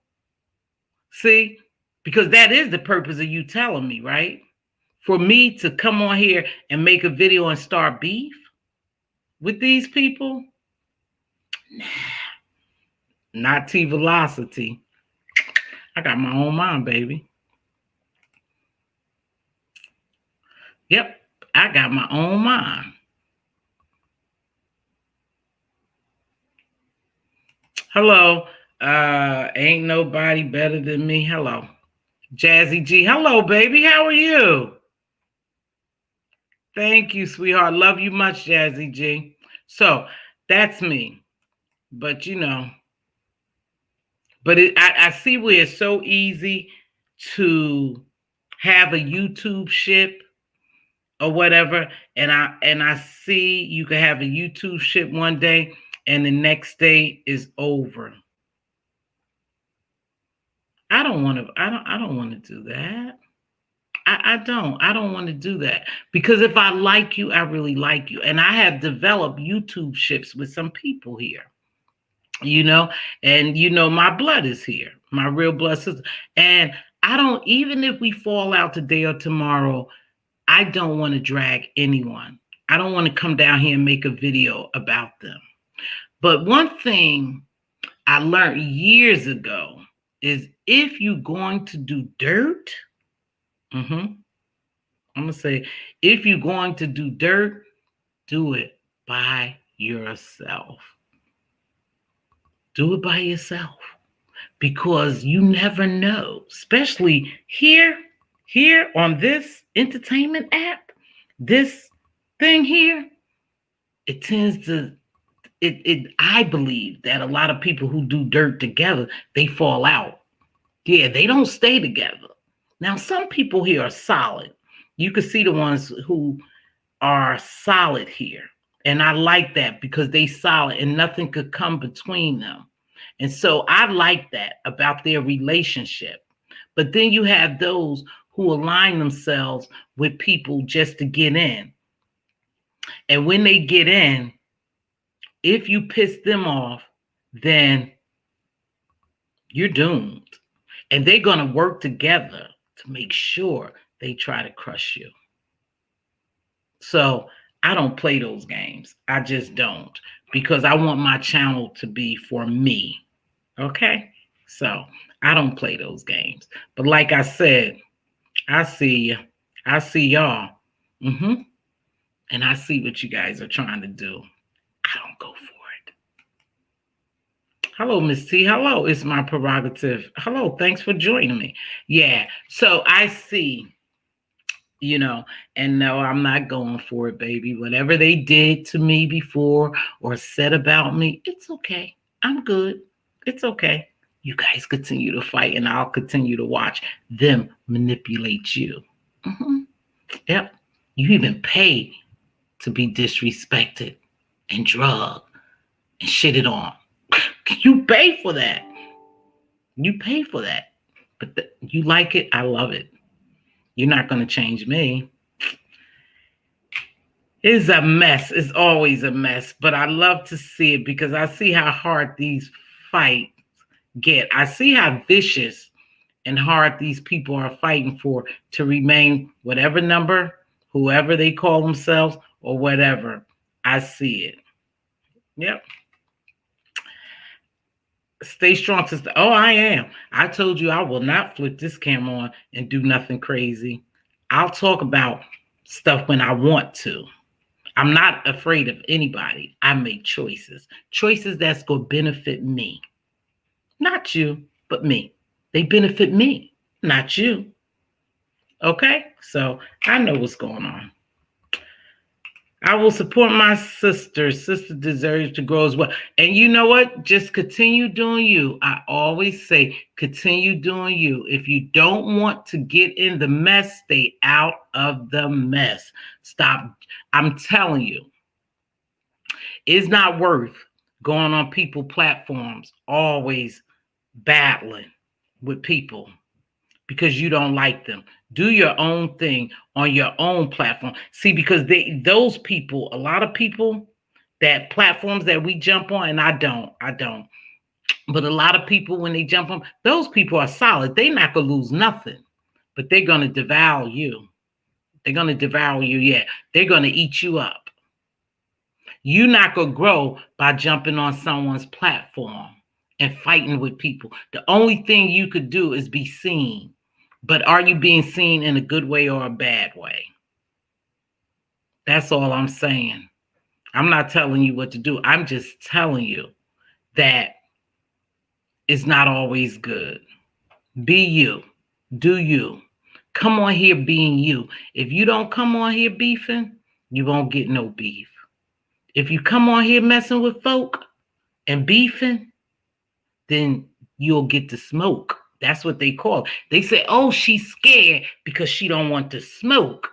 Speaker 1: See? Because that is the purpose of you telling me, right? For me to come on here and make a video and start beef with these people? Nah, not T-Velocity. I got my own mind, baby. Yep, I got my own mind. Hello. Ain't nobody better than me. Hello. Jazzy G. Hello, baby. How are you? Thank you, sweetheart. Love you much, Jazzy G. So that's me. But you know, I see where it's so easy to have a YouTube ship or whatever, and I see you can have a YouTube ship one day and the next day is over. I don't want to do that. I don't want to do that, because if I like you, I really like you. And I have developed YouTube ships with some people here, you know, and you know, my blood is here, my real blood sister. And I don't, even if we fall out today or tomorrow, I don't want to drag anyone. I don't want to come down here and make a video about them. But one thing I learned years ago is if you're going to do dirt, I'm going to say, if you're going to do dirt, do it by yourself. Do it by yourself, because you never know, especially here on this entertainment app, this thing here, it tends to, I believe that a lot of people who do dirt together, they fall out. Yeah, they don't stay together. Now, some people here are solid. You can see the ones who are solid here. And I like that, because they solid and nothing could come between them. And so I like that about their relationship. But then you have those who align themselves with people just to get in. And when they get in, if you piss them off, then you're doomed. And they're going to work together to make sure they try to crush you. So I don't play those games. I just don't, because I want my channel to be for me. Okay? So I don't play those games. But like I said, I see you. I see y'all. And I see what you guys are trying to do. I don't go for it. Hello, Miss T. Hello, it's my prerogative. Hello, thanks for joining me. Yeah, so I see, you know, and no, I'm not going for it, baby. Whatever they did to me before or said about me, it's okay. I'm good. It's okay. You guys continue to fight, and I'll continue to watch them manipulate you. Yep. You even pay to be disrespected and drugged and shitted on. You pay for that. You pay for that. But you like it. I love it. You're not going to change me. It's a mess. It's always a mess. But I love to see it, because I see how hard these fights get. I see how vicious and hard these people are fighting for to remain whatever number, whoever they call themselves or whatever. I see it. Yep. Stay strong, sister. Oh, I am. I told you I will not flip this camera on and do nothing crazy. I'll talk about stuff when I want to. I'm not afraid of anybody. I make choices. Choices that's going to benefit me. Not you, but me. They benefit me, not you. Okay? So I know what's going on. I will support my sister. Sister deserves to grow as well. And you know what? Just continue doing you. I always say, continue doing you. If you don't want to get in the mess, stay out of the mess. Stop. I'm telling you, it's not worth going on people platforms, always battling with people because you don't like them. Do your own thing on your own platform. See, because those people, a lot of people, that platforms that we jump on, and I don't. But a lot of people, when they jump on, those people are solid. They're not gonna lose nothing, but they're gonna devour you. They're gonna devour you. Yeah, they're gonna eat you up. You're not gonna grow by jumping on someone's platform and fighting with people. The only thing you could do is be seen. But are you being seen in a good way or a bad way? That's all I'm saying. I'm not telling you what to do. I'm just telling you that it's not always good. Be you. Do you. Come on here being you. If you don't come on here beefing, you won't get no beef. If you come on here messing with folk and beefing, then you'll get the smoke. That's what they call it. They say, oh, she's scared because she don't want to smoke.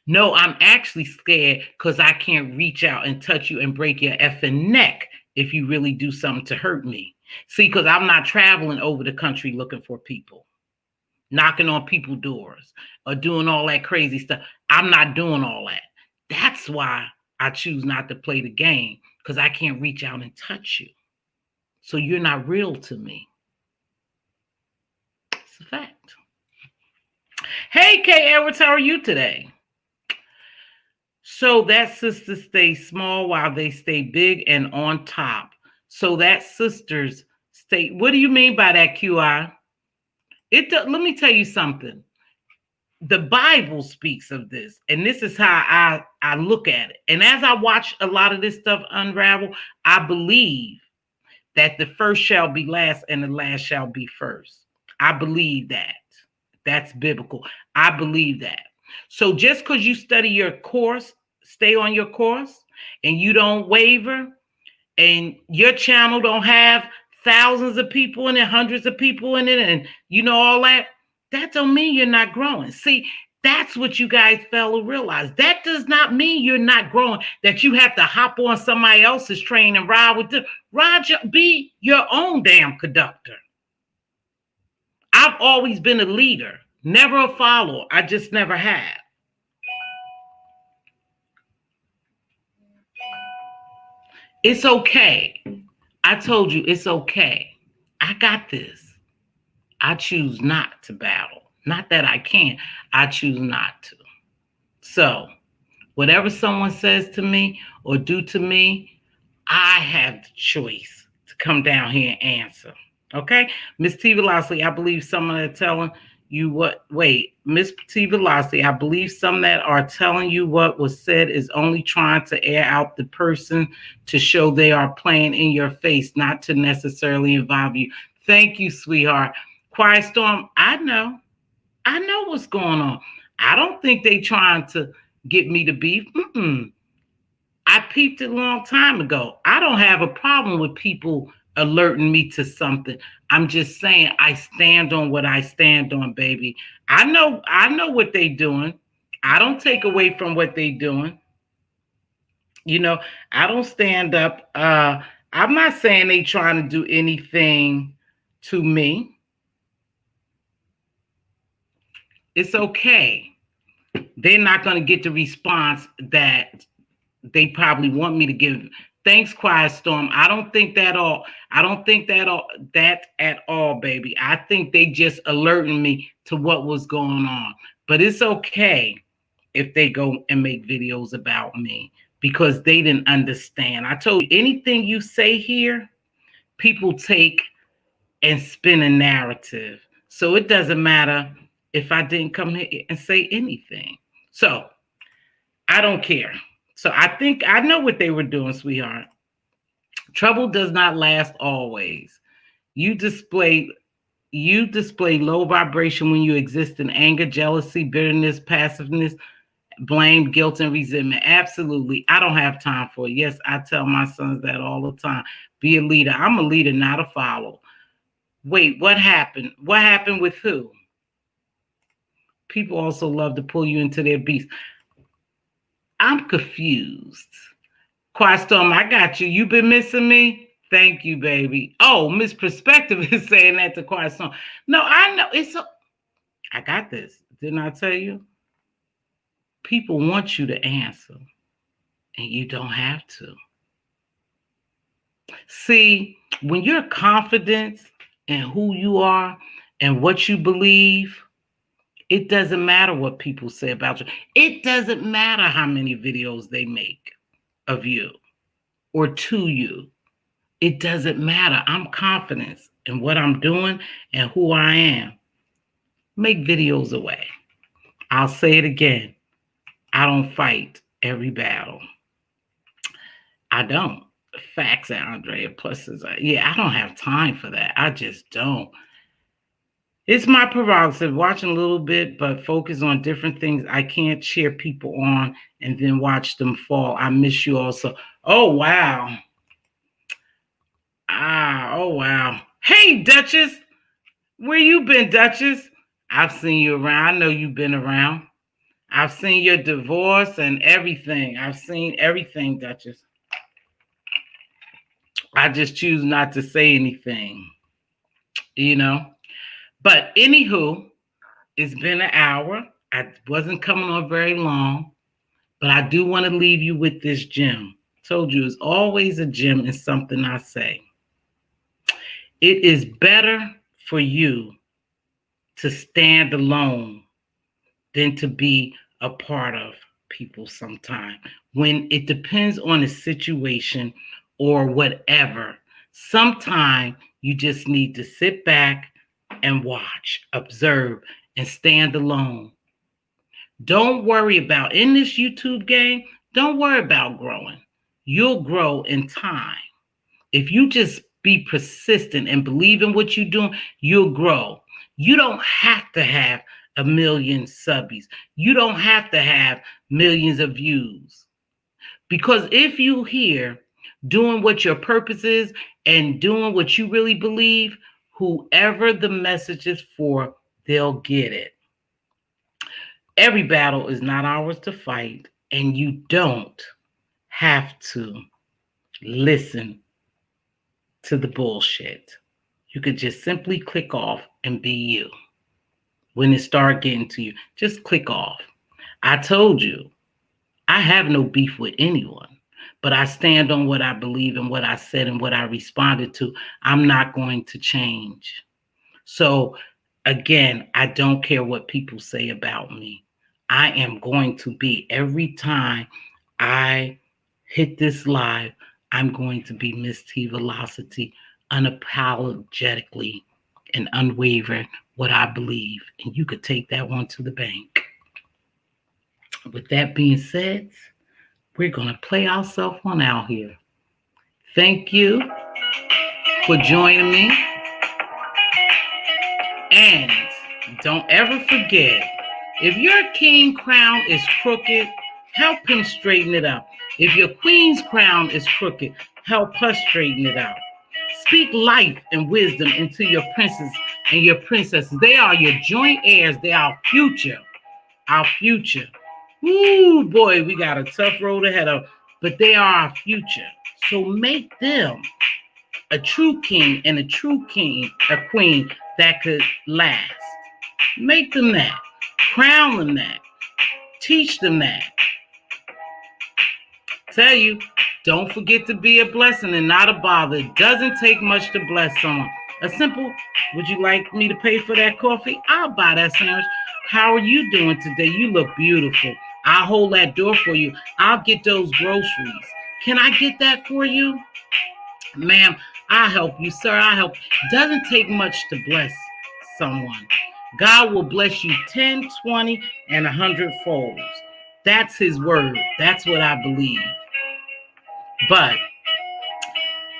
Speaker 1: No, I'm actually scared because I can't reach out and touch you and break your effing neck if you really do something to hurt me. See, because I'm not traveling over the country looking for people, knocking on people's doors or doing all that crazy stuff. I'm not doing all that. That's why I choose not to play the game, because I can't reach out and touch you. So you're not real to me. It's a fact. Hey, Kay Edwards, how are you today? So that sister stays small while they stay big and on top. So that sisters stay. What do you mean by that, QI? Let me tell you something. The Bible speaks of this, and this is how I look at it. And as I watch a lot of this stuff unravel, I believe that the first shall be last and the last shall be first. I believe that. That's biblical. I believe that. So just because you study your course, stay on your course, and you don't waver, and your channel don't have thousands of people in it, hundreds of people in it, and you know all that, that don't mean you're not growing. See, that's what you guys fail to realize. That does not mean you're not growing, that you have to hop on somebody else's train and ride with them. Roger, be your own damn conductor. I've always been a leader, never a follower. I just never have. It's okay. I told you it's okay. I got this. I choose not to battle. Not that I can't. I choose not to. So, whatever someone says to me or do to me, I have the choice to come down here and answer. Okay? Mz.Teavalocity, I believe someone are telling you what. Wait, Mz.Teavalocity, I believe some that are telling you what was said is only trying to air out the person to show they are playing in your face, not to necessarily involve you. Thank you, sweetheart. Quiet Storm, I know what's going on. I don't think they trying to get me to beef. I peeped it a long time ago. I don't have a problem with people alerting me to something. I'm just saying I stand on what I stand on, baby. I know what they doing. I don't take away from what they doing. You know, I don't stand up. I'm not saying they trying to do anything to me. It's okay. They're not going to get the response that they probably want me to give. Thanks, Quiet Storm. I don't think that at all, baby. I think they just alerting me to what was going on. But it's okay if they go and make videos about me because they didn't understand. I told you, anything you say here, people take and spin a narrative. So it doesn't matter if I didn't come here and say anything. So I don't care. So I think I know what they were doing, sweetheart. Trouble does not last always. You display low vibration when you exist in anger, jealousy, bitterness, passiveness, Blame, guilt, and resentment. Absolutely. I don't have time for it. Yes, I tell my sons that all the time. Be a leader. I'm a leader, not a follower. Wait, what happened? What happened with who? People also love to pull you into their beast. I'm confused. Quiet Storm, I got you. You been missing me? Thank you, baby. Oh, Miss Perspective is saying that to Quiet Storm. No, I know. I got this. Didn't I tell you? People want you to answer, and you don't have to. See, when you're confident in who you are and what you believe, it doesn't matter what people say about you. It doesn't matter how many videos they make of you or to you. It doesn't matter. I'm confident in what I'm doing and who I am. Make videos away. I'll say it again. I don't fight every battle. I don't. Facts, Andrea. Plus, I don't have time for that. I just don't. It's my prerogative, watching a little bit, but focus on different things I can't cheer people on and then watch them fall. I miss you also. Oh, wow. Oh, wow. Hey, Duchess. Where you been, Duchess? I've seen you around. I know you've been around. I've seen your divorce and everything. I've seen everything, Duchess. I just choose not to say anything, you know. But anywho, it's been an hour. I wasn't coming on very long, but I do want to leave you with this gem. Told you it's always a gem in something I say. It is better for you to stand alone than to be a part of people sometime. When it depends on the situation or whatever, sometime you just need to sit back and watch, observe, and stand alone. Don't worry about, in this YouTube game, don't worry about growing. You'll grow in time. If you just be persistent and believe in what you're doing, you'll grow. You don't have to have 1 million subbies. You don't have to have millions of views. Because if you here doing what your purpose is and doing what you really believe, whoever the message is for, they'll get it. Every battle is not ours to fight, and you don't have to listen to the bullshit. You could just simply click off and be you. When it starts getting to you, just click off. I told you, I have no beef with anyone, but I stand on what I believe and what I said and what I responded to. I'm not going to change. So again, I don't care what people say about me. I am going to be, every time I hit this live, I'm going to be Mz.Teavalocity, unapologetically and unwavering what I believe. And you could take that one to the bank. With that being said, we're going to play ourselves on out here. Thank you for joining me. And don't ever forget, if your king crown is crooked, help him straighten it out. If your queen's crown is crooked, help her straighten it out. Speak life and wisdom into your princes and your princesses. They are your joint heirs. They are our future. Our future. Ooh, boy, we got a tough road ahead of us, but they are our future. So make them a true king and a true king, a queen that could last. Make them that. Crown them that. Teach them that. Tell you, don't forget to be a blessing and not a bother. It doesn't take much to bless someone. A simple, would you like me to pay for that coffee? I'll buy that sandwich. How are you doing today? You look beautiful. I'll hold that door for you. I'll get those groceries. Can I get that for you? Ma'am, I'll help you. Sir, I'll help. Doesn't take much to bless someone. God will bless you 10, 20, and 100 folds. That's his word. That's what I believe. But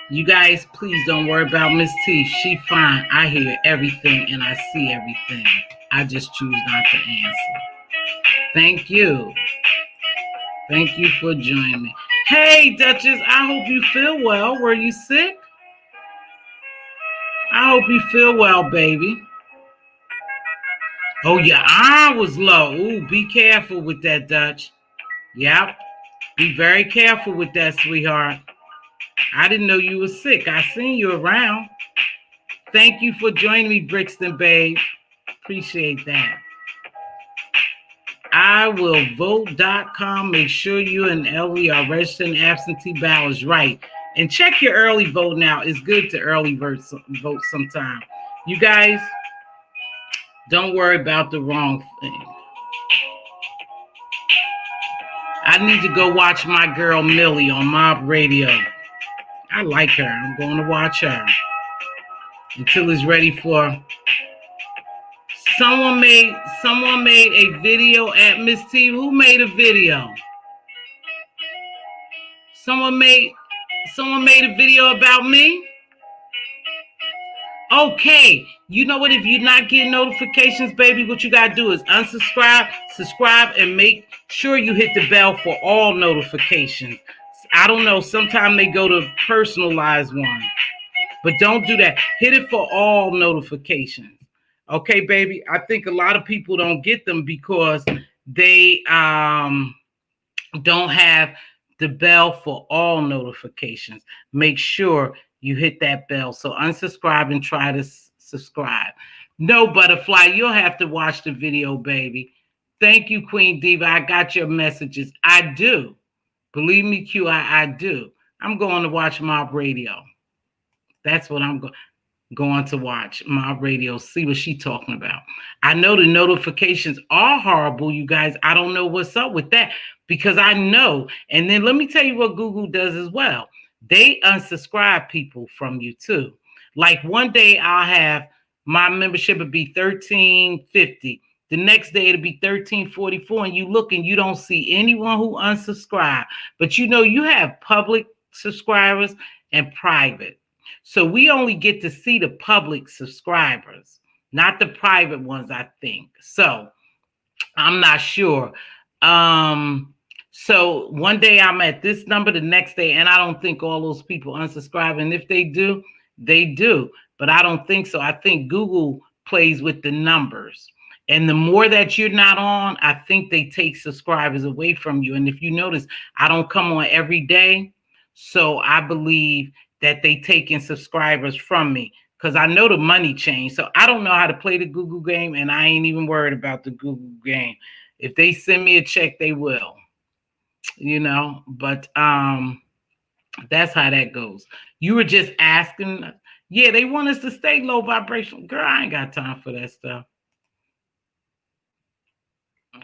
Speaker 1: you guys, please don't worry about Miss T. She fine. I hear everything and I see everything. I just choose not to answer. Thank you. Thank you for joining me. Hey, Duchess, I hope you feel well. Were you sick? I hope you feel well, baby. Oh, your eye was low. Ooh, be careful with that, Dutch. Yep. Be very careful with that, sweetheart. I didn't know you were sick. I seen you around. Thank you for joining me, Brixton, babe. Appreciate that. I will vote.com. Make sure you and Ellie are registered absentee ballots, right? And check your early vote now. It's good to early vote sometime. You guys, don't worry about the wrong thing. I need to go watch my girl Millie on Mob Radio. I like her. I'm going to watch her until it's ready for. Someone made a video at Mz.T. Who made a video? Someone made a video about me? Okay. You know what? If you're not getting notifications, baby, what you got to do is unsubscribe, subscribe, and make sure you hit the bell for all notifications. I don't know. Sometimes they go to personalized one. But don't do that. Hit it for all notifications. Okay, baby? I think a lot of people don't get them because they don't have the bell for all notifications. Make sure you hit that bell. So unsubscribe and try to subscribe. No, Butterfly, you'll have to watch the video, baby. Thank you, Queen Diva. I got your messages. I do. Believe me, Q, I do. I'm going to watch Mob Radio. That's what I'm going to watch. Mob Radio, see what she's talking about. I know the notifications are horrible, you guys. I don't know what's up with that because I know. And then let me tell you what Google does as well. They unsubscribe people from you too. Like one day I'll have my membership would be $13.50. The next day it'll be $13.44, and you look and you don't see anyone who unsubscribed. But you know you have public subscribers and private. So we only get to see the public subscribers, not the private ones, I think. So I'm not sure. So one day I'm at this number, the next day, and I don't think all those people unsubscribe. And if they do, they do. But I don't think so. I think Google plays with the numbers. And the more that you're not on, I think they take subscribers away from you. And if you notice, I don't come on every day. So I believe that they taking subscribers from me because I know the money changed. So I don't know how to play the Google game, and I ain't even worried about the Google game. If they send me a check, they will, you know, but that's how that goes. You were just asking. Yeah, they want us to stay low vibration. Girl, I ain't got time for that stuff.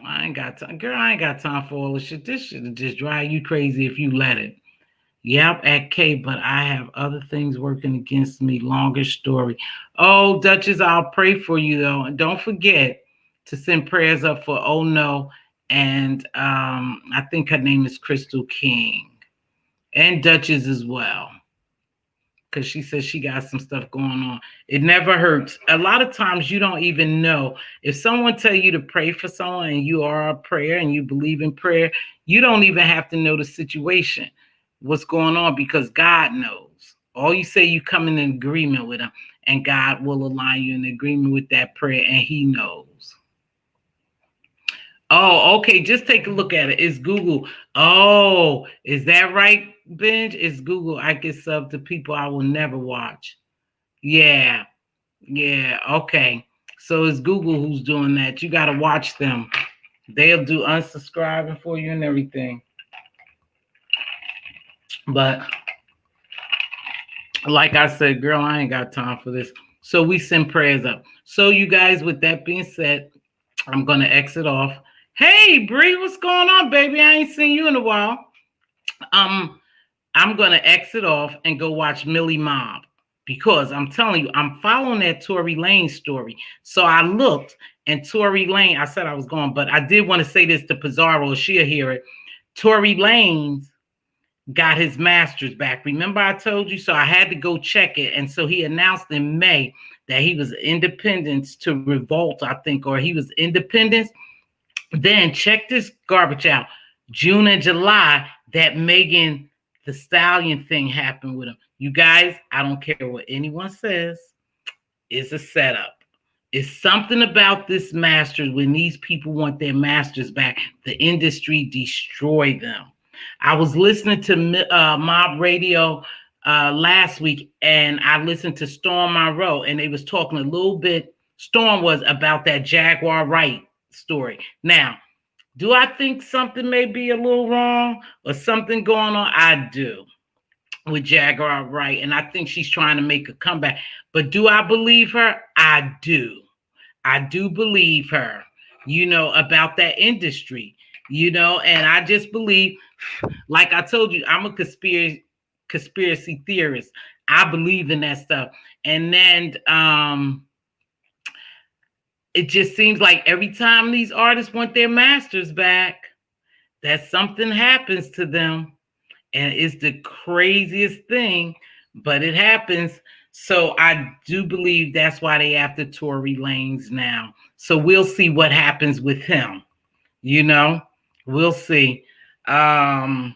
Speaker 1: I ain't got time. Girl, I ain't got time for all this shit. This shit will just drive you crazy if you let it. Yep, at K, but I have other things working against me. Longer story. Oh, Duchess, I'll pray for you, though. And don't forget to send prayers up for Oh No. And I think her name is Crystal King. And Duchess as well. Because she says she got some stuff going on. It never hurts. A lot of times you don't even know. If someone tell you to pray for someone and you are a prayer and you believe in prayer, you don't even have to know the situation, what's going on, because God knows. All you say, you come in agreement with him, and God will align you in agreement with that prayer, and he knows. Oh, okay. Just take a look at it. It's Google. Oh, is that right, Benj? It's Google. I get sub to people I will never watch. Yeah. Yeah. Okay. So it's Google who's doing that. You got to watch them. They'll do unsubscribing for you and everything. But like I said, girl, I ain't got time for this. So we send prayers up. So you guys, with that being said, I'm going to exit off. Hey, Bree, what's going on, baby? I ain't seen you in a while. I'm going to exit off and go watch Millie Mob because I'm telling you, I'm following that Tory Lane story. So I looked, and Tory Lane, I said I was going, but I did want to say this to Pizarro. She'll hear it. Tory Lane's got his master's back. Remember I told you? So I had to go check it. And so he announced in May that he was independence to revolt, I think, or he was independence. Then check this garbage out. June and July, that Megan the Stallion thing happened with him. You guys, I don't care what anyone says. It's a setup. It's something about this Masters when these people want their Masters back. The industry destroy them. I was listening to Mob Radio last week, and I listened to Storm Monroe, and they was talking a little bit. Storm was about that Jaguar Wright story. Now, do I think something may be a little wrong or something going on? I do with Jaguar Wright, and I think she's trying to make a comeback. But do I believe her? I do. I do believe her, about that industry, and I just believe, like I told you, I'm a conspiracy theorist. I believe in that stuff. And then it just seems like every time these artists want their masters back, that something happens to them. And it's the craziest thing, but it happens. So I do believe that's why they after Tory Lanez now. So we'll see what happens with him. We'll see. And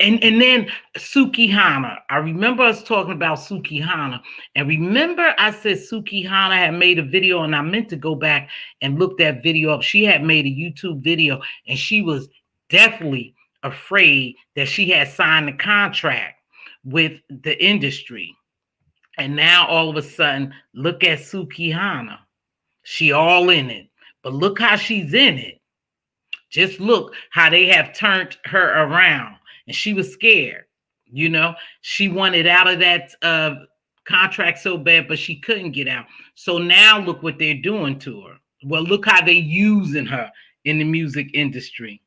Speaker 1: then Sukihana. I remember us talking about Sukihana. And remember I said Sukihana had made a video, and I meant to go back and look that video up. She had made a YouTube video, and she was definitely afraid that she had signed a contract with the industry. And now all of a sudden, look at Sukihana. She all in it. But look how she's in it. Just look how they have turned her around. And she was scared. She wanted out of that contract so bad, but she couldn't get out. So now look what they're doing to her. Well, look how they're using her in the music industry.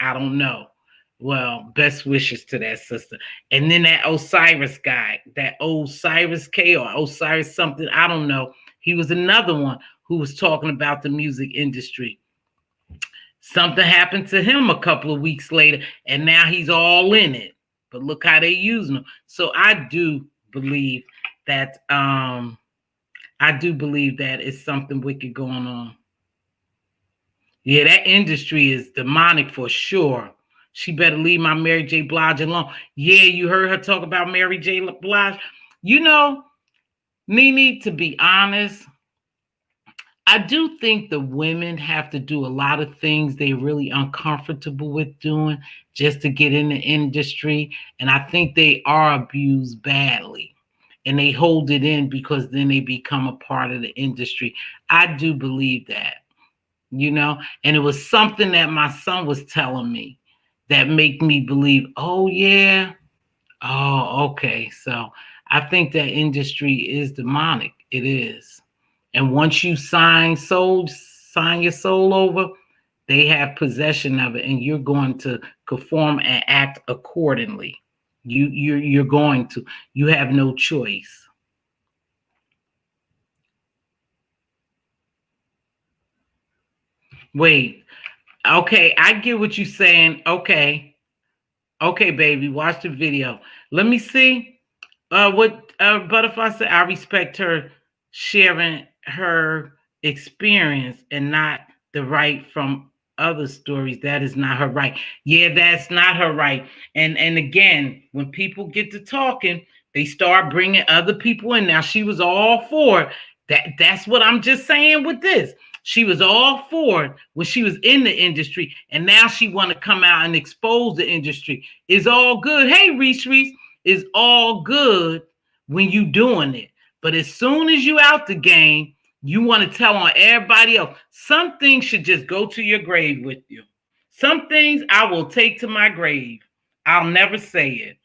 Speaker 1: I don't know. Well, best wishes to that sister. And then that Osiris guy, that Osiris K or Osiris something, I don't know. He was another one who was talking about the music industry. Something happened to him a couple of weeks later, and now he's all in it. But look how they're using him. So I do believe that it's something wicked going on. Yeah, that industry is demonic for sure. She better leave my Mary J. Blige alone. Yeah, you heard her talk about Mary J. Blige. Nene, to be honest, I do think the women have to do a lot of things they're really uncomfortable with doing just to get in the industry. And I think they are abused badly. And they hold it in because then they become a part of the industry. I do believe that, And it was something that my son was telling me that make me believe, oh, yeah. Oh, okay. So I think that industry is demonic. It is. And once you sign your soul over, they have possession of it, and you're going to conform and act accordingly. You're going to. You have no choice. Wait. Okay, I get what you're saying. Okay, baby, watch the video. Let me see. What Butterfly said. I respect her sharing her experience and not the right from other stories. That is not her right. Yeah, that's not her right. And again, when people get to talking, they start bringing other people in. Now, she was all for that. That's what I'm just saying with this. She was all for it when she was in the industry, and now she want to come out and expose the industry. It's all good. Hey, Reese, it's all good when you doing it. But as soon as you out the game, you want to tell on everybody else. Some things should just go to your grave with you. Some things I will take to my grave. I'll never say it.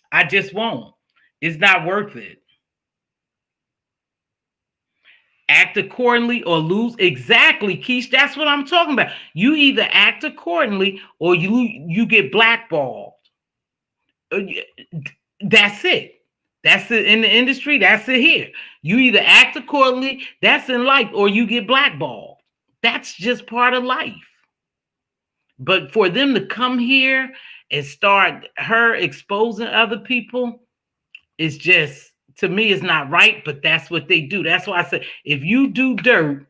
Speaker 1: I just won't. It's not worth it. Act accordingly or lose. Exactly, Keish. That's what I'm talking about. You either act accordingly or you get blackballed. That's it. That's it in the industry. That's it here. You either act accordingly, that's in life, or you get blackballed. That's just part of life. But for them to come here and start her exposing other people, it's just, to me, it's not right, but that's what they do. That's why I say, if you do dirt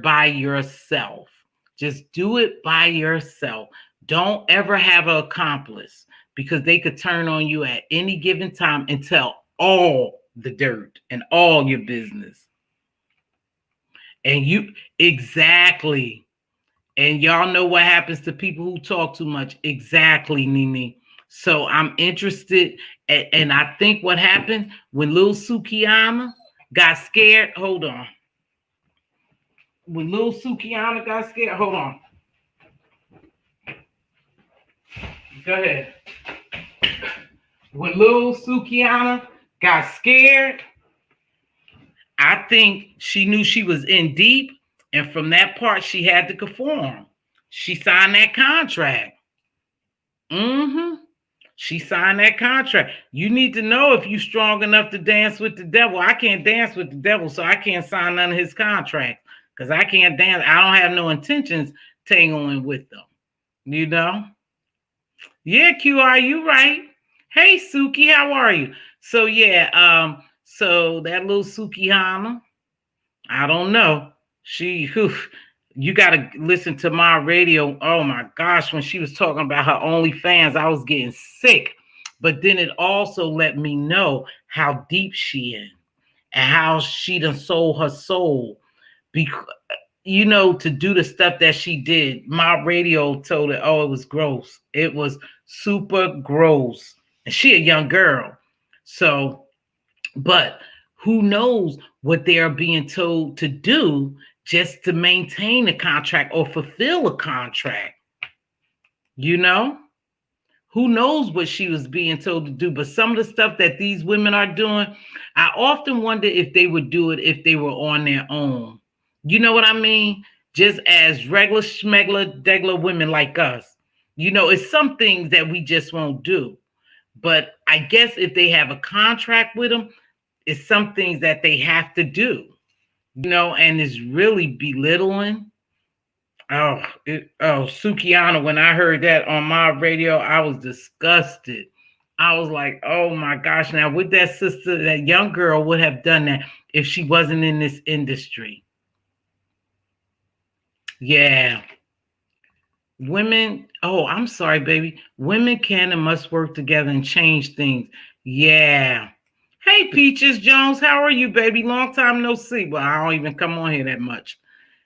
Speaker 1: by yourself. Just do it by yourself. Don't ever have an accomplice because they could turn on you at any given time and tell all the dirt and all your business. And you, exactly. And y'all know what happens to people who talk too much. Exactly, Nene. So I'm interested. And I think what happened when Lil Sukiana got scared. Hold on. When Lil Sukiana got scared, hold on. Go ahead. When Lil Sukiana got scared, I think she knew she was in deep. And from that part, she had to conform. She signed that contract. Mm-hmm. She signed that contract. You need to know if you're strong enough to dance with the devil. I can't dance with the devil, so I can't sign none of his contracts because I can't dance. I don't have no intentions tangling with them. You know? Yeah, QR, you right. Hey, Suki, how are you? So yeah, so that little Suki Hana, I don't know. She, whew, you got to listen to my radio. Oh my gosh, when she was talking about her OnlyFans, I was getting sick. But then it also let me know how deep she in and how she done sold her soul. Because to do the stuff that she did, my radio told her, oh, it was gross. It was super gross. And she a young girl. So, but who knows what they are being told to do just to maintain a contract or fulfill a contract? You know? Who knows what she was being told to do? But some of the stuff that these women are doing, I often wonder if they would do it if they were on their own. You know what I mean? Just as regular schmegler, degler women like us. It's some things that we just won't do. But I guess if they have a contract with them, it's some things that they have to do. And it's really belittling. Sukiana, when I heard that on my radio, I was disgusted. I was like, oh my gosh. Now, would that sister, that young girl would have done that if she wasn't in this industry? Yeah. Women, oh, I'm sorry, baby. Women can and must work together and change things. Yeah. Hey, Peaches Jones, how are you, baby? Long time no see. Well, I don't even come on here that much.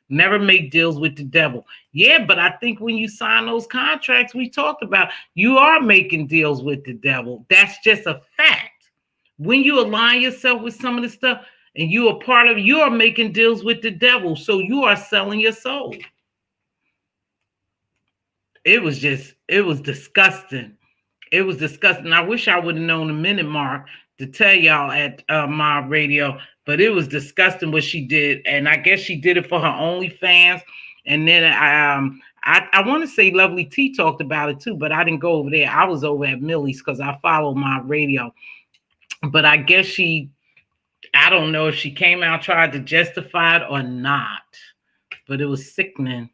Speaker 1: Never make deals with the devil. Yeah, but I think when you sign those contracts we talked about, you are making deals with the devil. That's just a fact. When you align yourself with some of the stuff and you are part of it, you are making deals with the devil. So you are selling your soul. It was disgusting. It was disgusting. I wish I would have known the minute mark to tell y'all at my radio, but it was disgusting what she did. And I guess she did it for her OnlyFans. And then I want to say Lovely T talked about it too, but I didn't go over there. I was over at Millie's because I follow my radio. But I guess I don't know if she came out, tried to justify it or not, but it was sickening.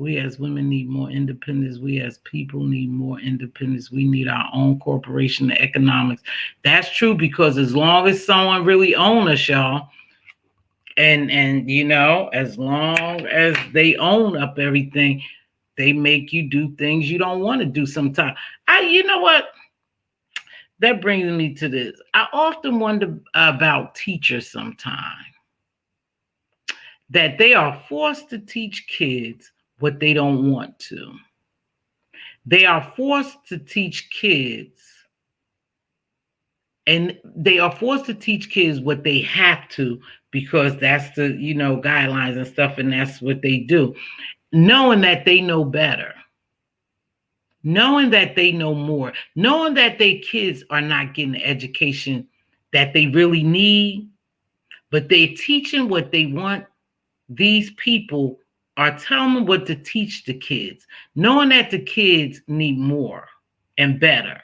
Speaker 1: We as women need more independence. We as people need more independence. We need our own corporation and economics. That's true because as long as someone really owns us, y'all, and as long as they own up everything, they make you do things you don't want to do sometimes. You know what? That brings me to this. I often wonder about teachers sometimes, that they are forced to teach kids what they don't want to. They are forced to teach kids, and they are forced to teach kids what they have to because that's the, guidelines and stuff, and that's what they do, knowing that they know better, knowing that they know more, knowing that their kids are not getting the education that they really need, but they're teaching what they want. These people are telling them what to teach the kids, knowing that the kids need more and better.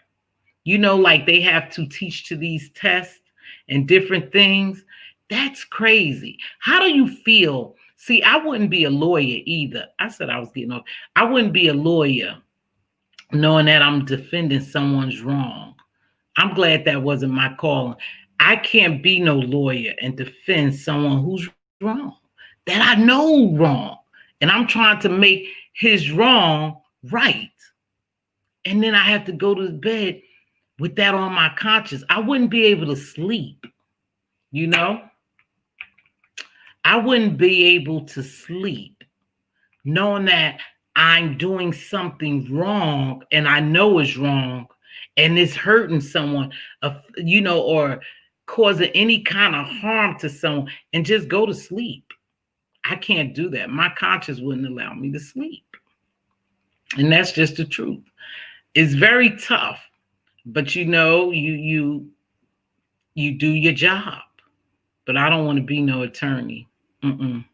Speaker 1: Like they have to teach to these tests and different things. That's crazy. How do you feel? See, I wouldn't be a lawyer either. I said I was getting off. I wouldn't be a lawyer knowing that I'm defending someone's wrong. I'm glad that wasn't my calling. I can't be no lawyer and defend someone who's wrong, that I know wrong. And I'm trying to make his wrong right. And then I have to go to bed with that on my conscience. I wouldn't be able to sleep, you know? I wouldn't be able to sleep knowing that I'm doing something wrong and I know it's wrong and it's hurting someone, or causing any kind of harm to someone and just go to sleep. I can't do that. My conscience wouldn't allow me to sleep. And that's just the truth. It's very tough, but you do your job. But I don't want to be no attorney. Mm-mm.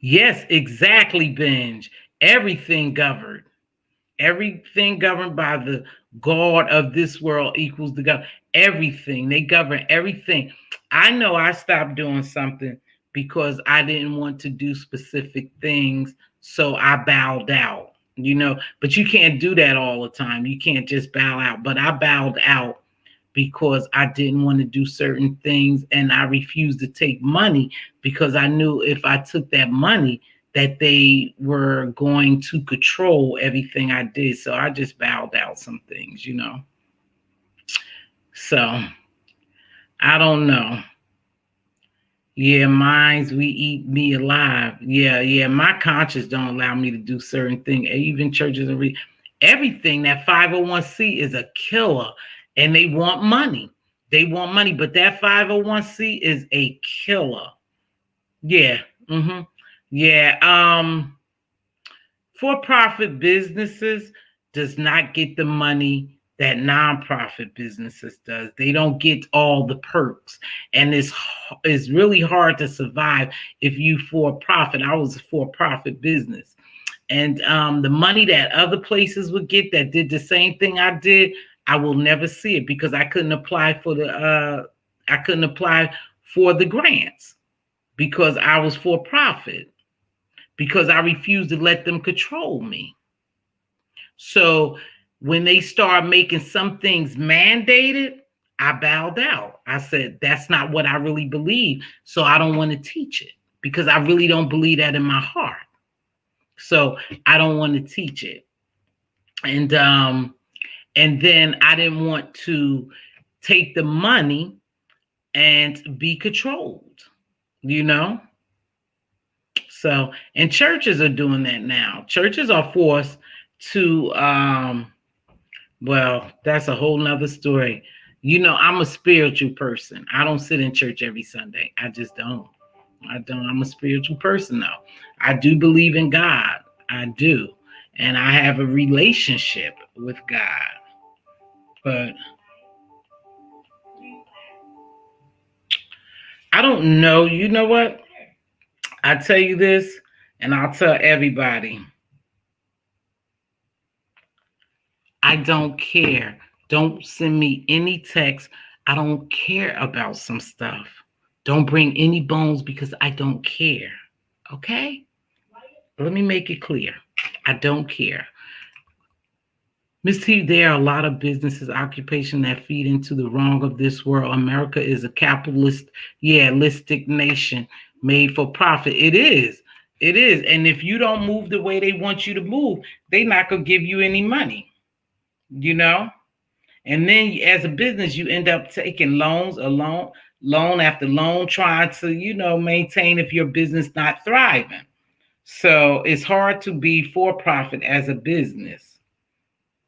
Speaker 1: Yes, exactly, Benj. Everything governed. Everything governed by the God of this world equals the God. Everything. They govern everything. I know I stopped doing something because I didn't want to do specific things. So I bowed out, but you can't do that all the time. You can't just bow out. But I bowed out because I didn't want to do certain things and I refused to take money because I knew if I took that money that they were going to control everything I did. So I just bowed out some things, So I don't know. Yeah, mine's we eat me alive. Yeah. My conscience don't allow me to do certain things. Even churches and everything. That 501c is a killer, and they want money. They want money, but that 501c is a killer. Yeah. Mm-hmm. Yeah. For-profit businesses does not get the money that nonprofit businesses does. They don't get all the perks, and it's really hard to survive if you for-profit. I was a for-profit business, and the money that other places would get that did the same thing I did, I will never see it because I couldn't apply for the grants because I was for-profit, because I refused to let them control me. So when they start making some things mandated, I bowed out. I said, that's not what I really believe. So I don't want to teach it because I really don't believe that in my heart. So I don't want to teach it. And then I didn't want to take the money and be controlled, So, and churches are doing that now. Churches are forced to, well, that's a whole nother story. I'm a spiritual person. I don't sit in church every Sunday. I just don't. I'm a spiritual person, though. I do believe in God. I do. And I have a relationship with God. But I don't know. You know what? I tell you this, and I'll tell everybody. I don't care. Don't send me any text. I don't care about some stuff. Don't bring any bones because I don't care. Okay? Let me make it clear. I don't care. Mz.T, there are a lot of businesses, occupation that feed into the wrong of this world. America is a capitalistic nation made for profit. It is. It is. And if you don't move the way they want you to move, they're not going to give you any money. And then as a business, you end up taking loan after loan, trying to, maintain if your business not thriving. So it's hard to be for profit as a business.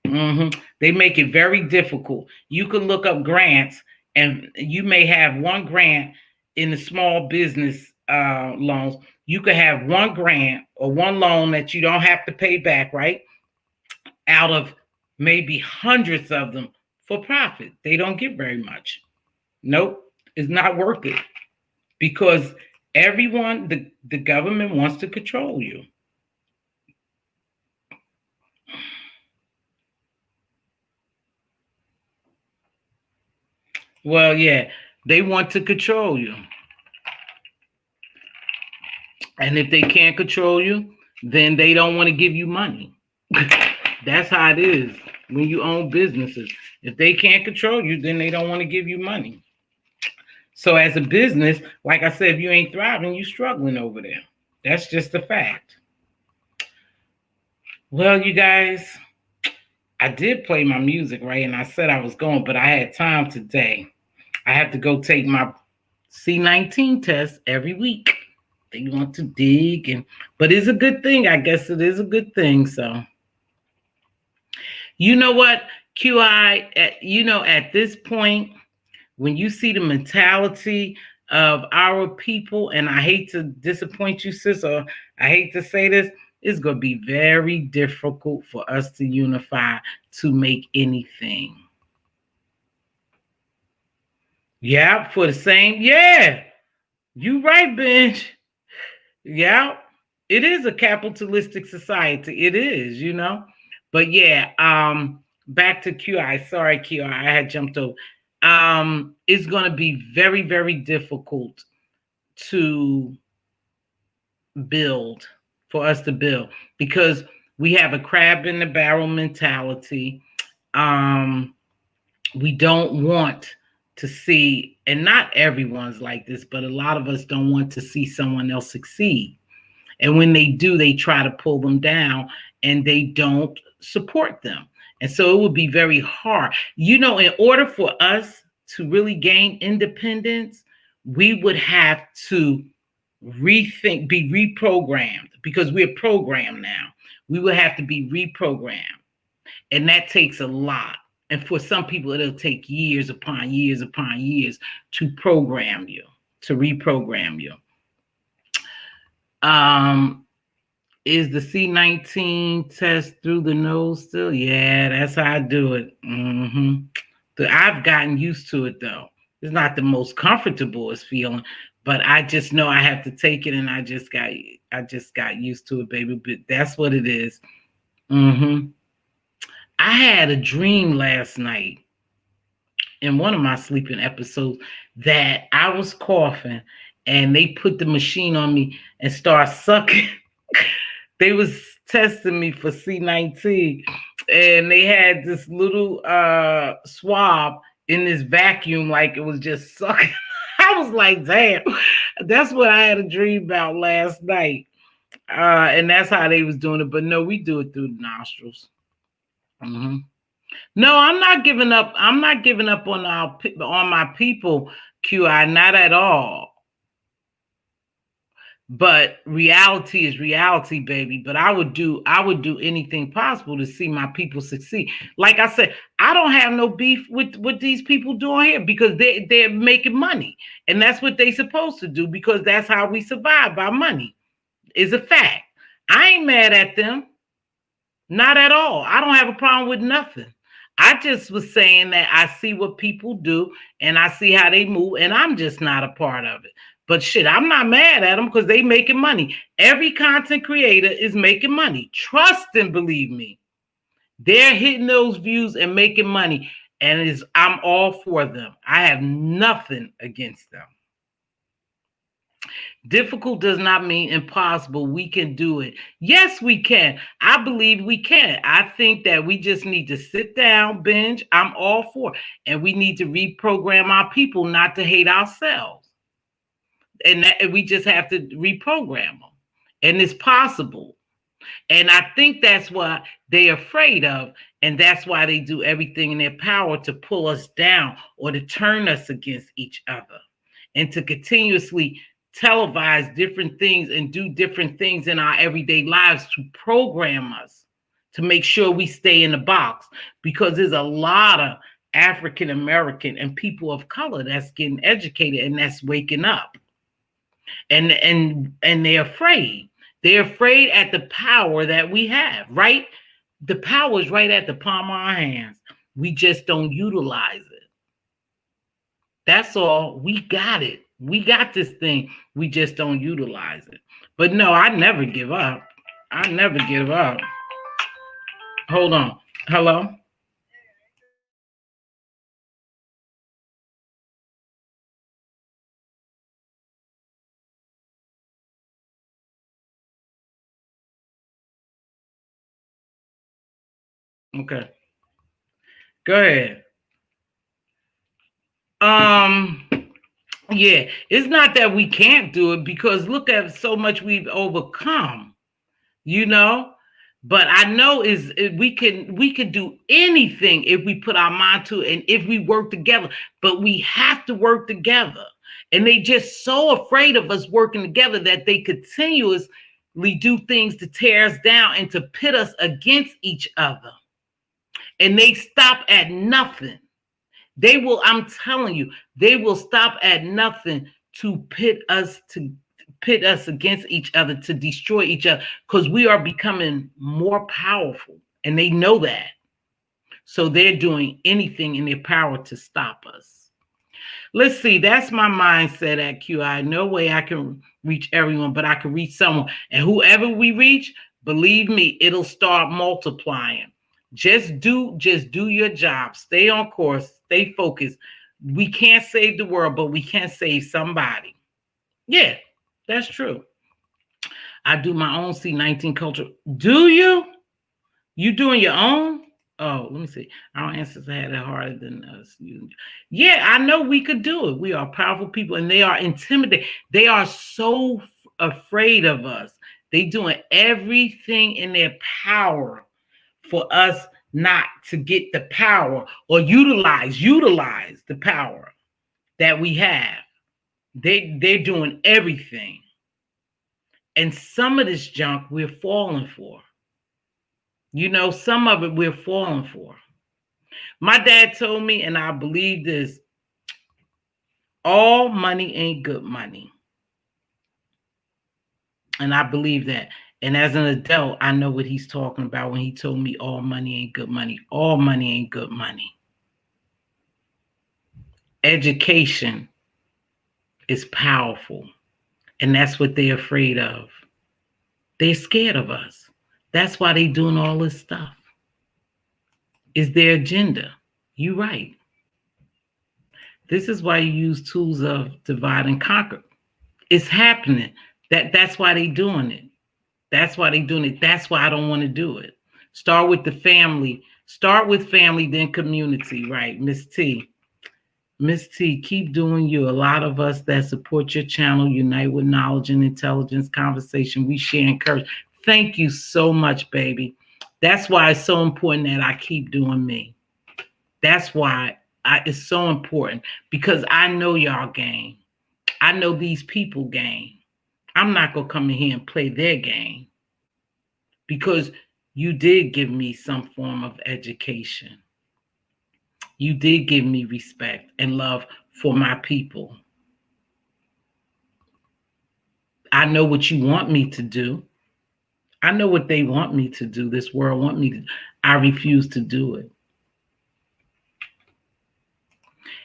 Speaker 1: Mm-hmm. They make it very difficult. You can look up grants, and you may have one grant in the small business loans. You could have one grant or one loan that you don't have to pay back, right? Out of maybe hundreds of them for profit. They don't get very much. Nope, it's not worth it because everyone, the government wants to control you. Well, yeah, they want to control you. And if they can't control you, then they don't want to give you money. That's how it is when you own businesses. If they can't control you, then they don't want to give you money. So as a business, like I said, if you ain't thriving, you're struggling over there. That's just a fact. Well, you guys, I did play my music, right? And I said I was going, but I had time today. I have to go take my C19 test every week. They want to dig but it's a good thing. I guess it is a good thing. So you know what, QI, at this point, when you see the mentality of our people, and I hate to disappoint you, sis, or I hate to say this, it's going to be very difficult for us to unify to make anything. Yeah, for the same. Yeah, you right, Benj. Yeah, it is a capitalistic society. It is, But yeah, back to QI. Sorry, QI, I had jumped over. It's gonna be very, very difficult to build for us to build because we have a crab in the barrel mentality. Um, we don't want to see, and not everyone's like this, but a lot of us don't want to see someone else succeed. And when they do, they try to pull them down and they don't support them. And so it would be very hard. In order for us to really gain independence, we would have to be reprogrammed because we're programmed now. We would have to be reprogrammed. And that takes a lot. And for some people, it'll take years upon years upon years to program you, to reprogram you. Um, is the C19 test through the nose still? Yeah, that's how I do it. I've gotten used to it though. It's not the most comfortable feeling, but I just know I have to take it, and I just got used to it, baby. But that's what it is. I had a dream last night in one of my sleeping episodes that I was coughing, and they put the machine on me and start sucking. They was testing me for C19, and they had this little swab in this vacuum, like it was just sucking. I was like, damn, that's what I had a dream about last night. And that's how they was doing it. But no, we do it through the nostrils. No, I'm not giving up. I'm not giving up on my people, QI, not at all. But reality is reality, baby. But I would do anything possible to see my people succeed. Like I said, I don't have no beef with what these people doing here because they're making money. And that's what they supposed to do because that's how we survive, by money. Is a fact. I ain't mad at them. Not at all. I don't have a problem with nothing. I just was saying that I see what people do and I see how they move, and I'm just not a part of it. But shit, I'm not mad at them because they making money. Every content creator is making money. Trust and believe me. They're hitting those views and making money. And I'm all for them. I have nothing against them. Difficult does not mean impossible. We can do it. Yes, we can. I believe we can. I think that we just need to sit down, binge. I'm all for it. And we need to reprogram our people not to hate ourselves. And we just have to reprogram them. And it's possible. And I think that's what they're afraid of. And that's why they do everything in their power to pull us down or to turn us against each other and to continuously televise different things and do different things in our everyday lives to program us to make sure we stay in the box, because there's a lot of African American and people of color that's getting educated and that's waking up, and they're afraid. They're afraid at the power that we have, right? The power is right at the palm of our hands. We just don't utilize it. That's all. We got it. We got this thing. We just don't utilize it. But no, I never give up. I never give up. Hold on. Hello? Okay. Go ahead. Um, Yeah, it's not that we can't do it because look at so much we've overcome, you know. But I know we can do anything if we put our mind to it and if we work together. But we have to work together, and they just so afraid of us working together that they continuously do things to tear us down and to pit us against each other, and they stop at nothing. They will, I'm telling you, they will stop at nothing to pit us against each other, to destroy each other, because we are becoming more powerful. And they know that. So they're doing anything in their power to stop us. Let's see, that's my mindset at QI. No way I can reach everyone, but I can reach someone. And whoever we reach, believe me, it'll start multiplying. Just do your job. Stay on course, stay focused. We can't save the world, but we can save somebody. Yeah, that's true. I do my own C19 culture. Do you? You doing your own? Oh, let me see. Our ancestors had it harder than us. Yeah, I know we could do it. We are powerful people, and they are intimidated. They are so afraid of us. They doing everything in their power for us not to get the power or utilize the power that we have. They're doing everything. And some of this junk we're falling for. Some of it we're falling for. My dad told me, and I believe this, all money ain't good money. And I believe that. And as an adult, I know what he's talking about when he told me all money ain't good money. All money ain't good money. Education is powerful. And that's what they're afraid of. They're scared of us. That's why they're doing all this stuff. It's their agenda. You're right. This is why you use tools of divide and conquer. It's happening. That's why they're doing it. That's why they're doing it. That's why I don't want to do it. Start with the family. Start with family, then community, right? Miss T. Miss T, keep doing you. A lot of us that support your channel unite with knowledge and intelligence conversation. We share and encourage. Thank you so much, baby. That's why it's so important that I keep doing me. That's why it's so important, because I know y'all game. I know these people game. I'm not going to come in here and play their game, because you did give me some form of education. You did give me respect and love for my people. I know what you want me to do. I know what they want me to do. This world want me to. I refuse to do it.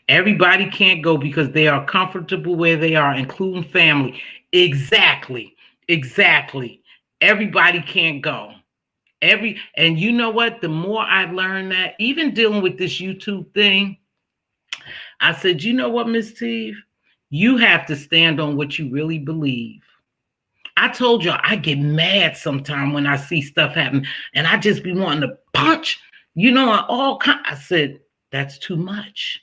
Speaker 1: Everybody can't go because they are comfortable where they are, including family. Exactly. Everybody can't go. And you know what? The more I learned that, even dealing with this YouTube thing, I said, you know what, Miss Steve? You have to stand on what you really believe. I told y'all I get mad sometimes when I see stuff happen, and I just be wanting to punch, all kinds. I said, that's too much.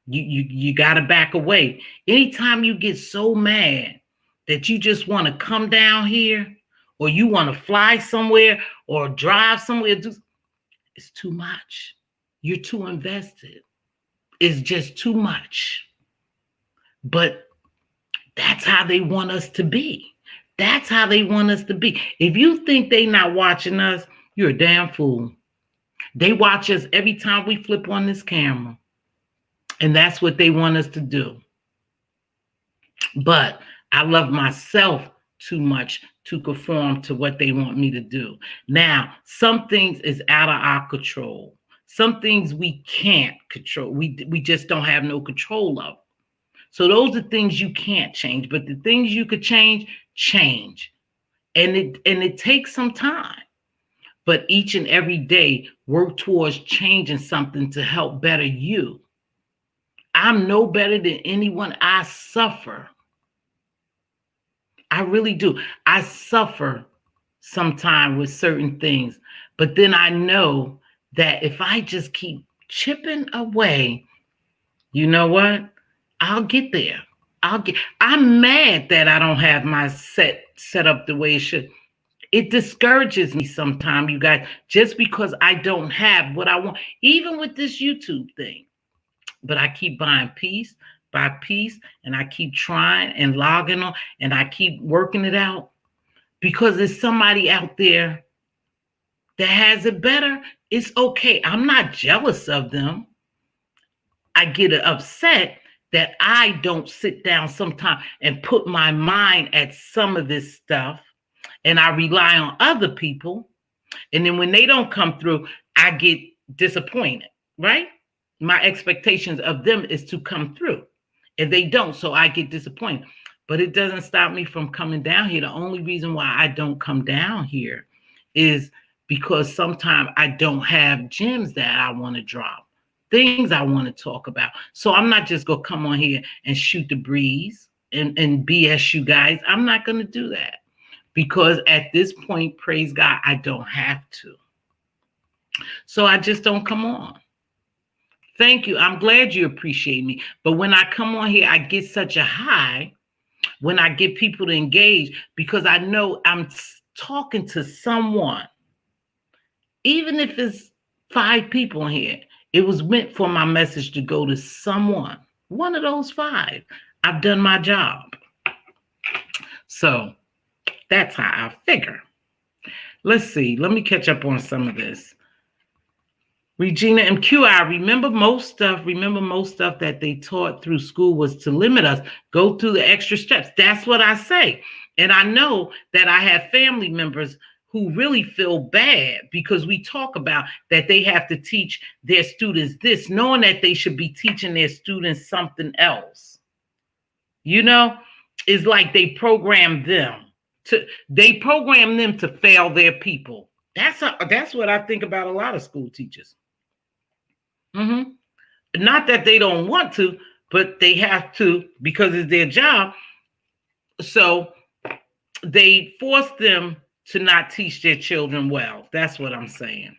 Speaker 1: You got to back away. Anytime you get so mad that you just want to come down here, or you want to fly somewhere or drive somewhere, it's too much. You're too invested. It's just too much. But that's how they want us to be. That's how they want us to be. If you think they not watching us, you're a damn fool. They watch us every time we flip on this camera. And that's what they want us to do. But I love myself too much to conform to what they want me to do. Now, some things is out of our control. Some things we can't control. We just don't have no control of. So those are things you can't change. But the things you could change. And it takes some time. But each and every day, work towards changing something to help better you. I'm no better than anyone. I suffer. I really do. I suffer sometimes with certain things. But then I know that if I just keep chipping away, you know what? I'll get there. I'm mad that I don't have my set up the way it should. It discourages me sometimes, you guys, just because I don't have what I want, even with this YouTube thing. But I keep buying piece by piece, and I keep trying and logging on, and I keep working it out because there's somebody out there that has it better. It's okay. I'm not jealous of them. I get upset that I don't sit down sometime and put my mind at some of this stuff, and I rely on other people. And then when they don't come through, I get disappointed, right? My expectations of them is to come through, and they don't, so I get disappointed. But it doesn't stop me from coming down here. The only reason why I don't come down here is because sometimes I don't have gems that I want to drop, things I want to talk about. So I'm not just going to come on here and shoot the breeze and BS you guys. I'm not going to do that because at this point, praise God, I don't have to. So I just don't come on. Thank you. I'm glad you appreciate me. But when I come on here, I get such a high when I get people to engage because I know I'm talking to someone. Even if it's 5 people in here, it was meant for my message to go to someone. One of those 5. I've done my job. So that's how I figure. Let's see. Let me catch up on some of this. Regina MQ, I remember most stuff that they taught through school was to limit us, go through the extra steps. That's what I say. And I know that I have family members who really feel bad because we talk about that they have to teach their students this, knowing that they should be teaching their students something else. You know, it's like they program them to fail their people. That's what I think about a lot of school teachers. Not that they don't want to, but they have to because it's their job. So they force them to not teach their children well. That's what I'm saying.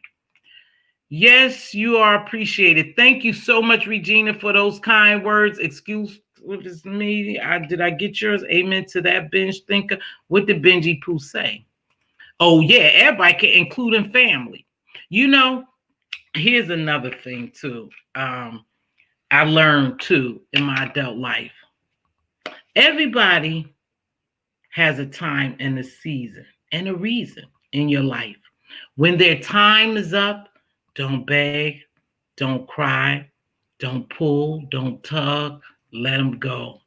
Speaker 1: Yes, you are appreciated. Thank you so much, Regina, for those kind words. Excuse me. Did I get yours? Amen to that, binge thinker. What did Benji Pooh say? Oh, yeah, everybody can, including family. You know, here's another thing, too. I learned, too, in my adult life. Everybody has a time and a season and a reason in your life. When their time is up, don't beg, don't cry, don't pull, don't tug, let them go.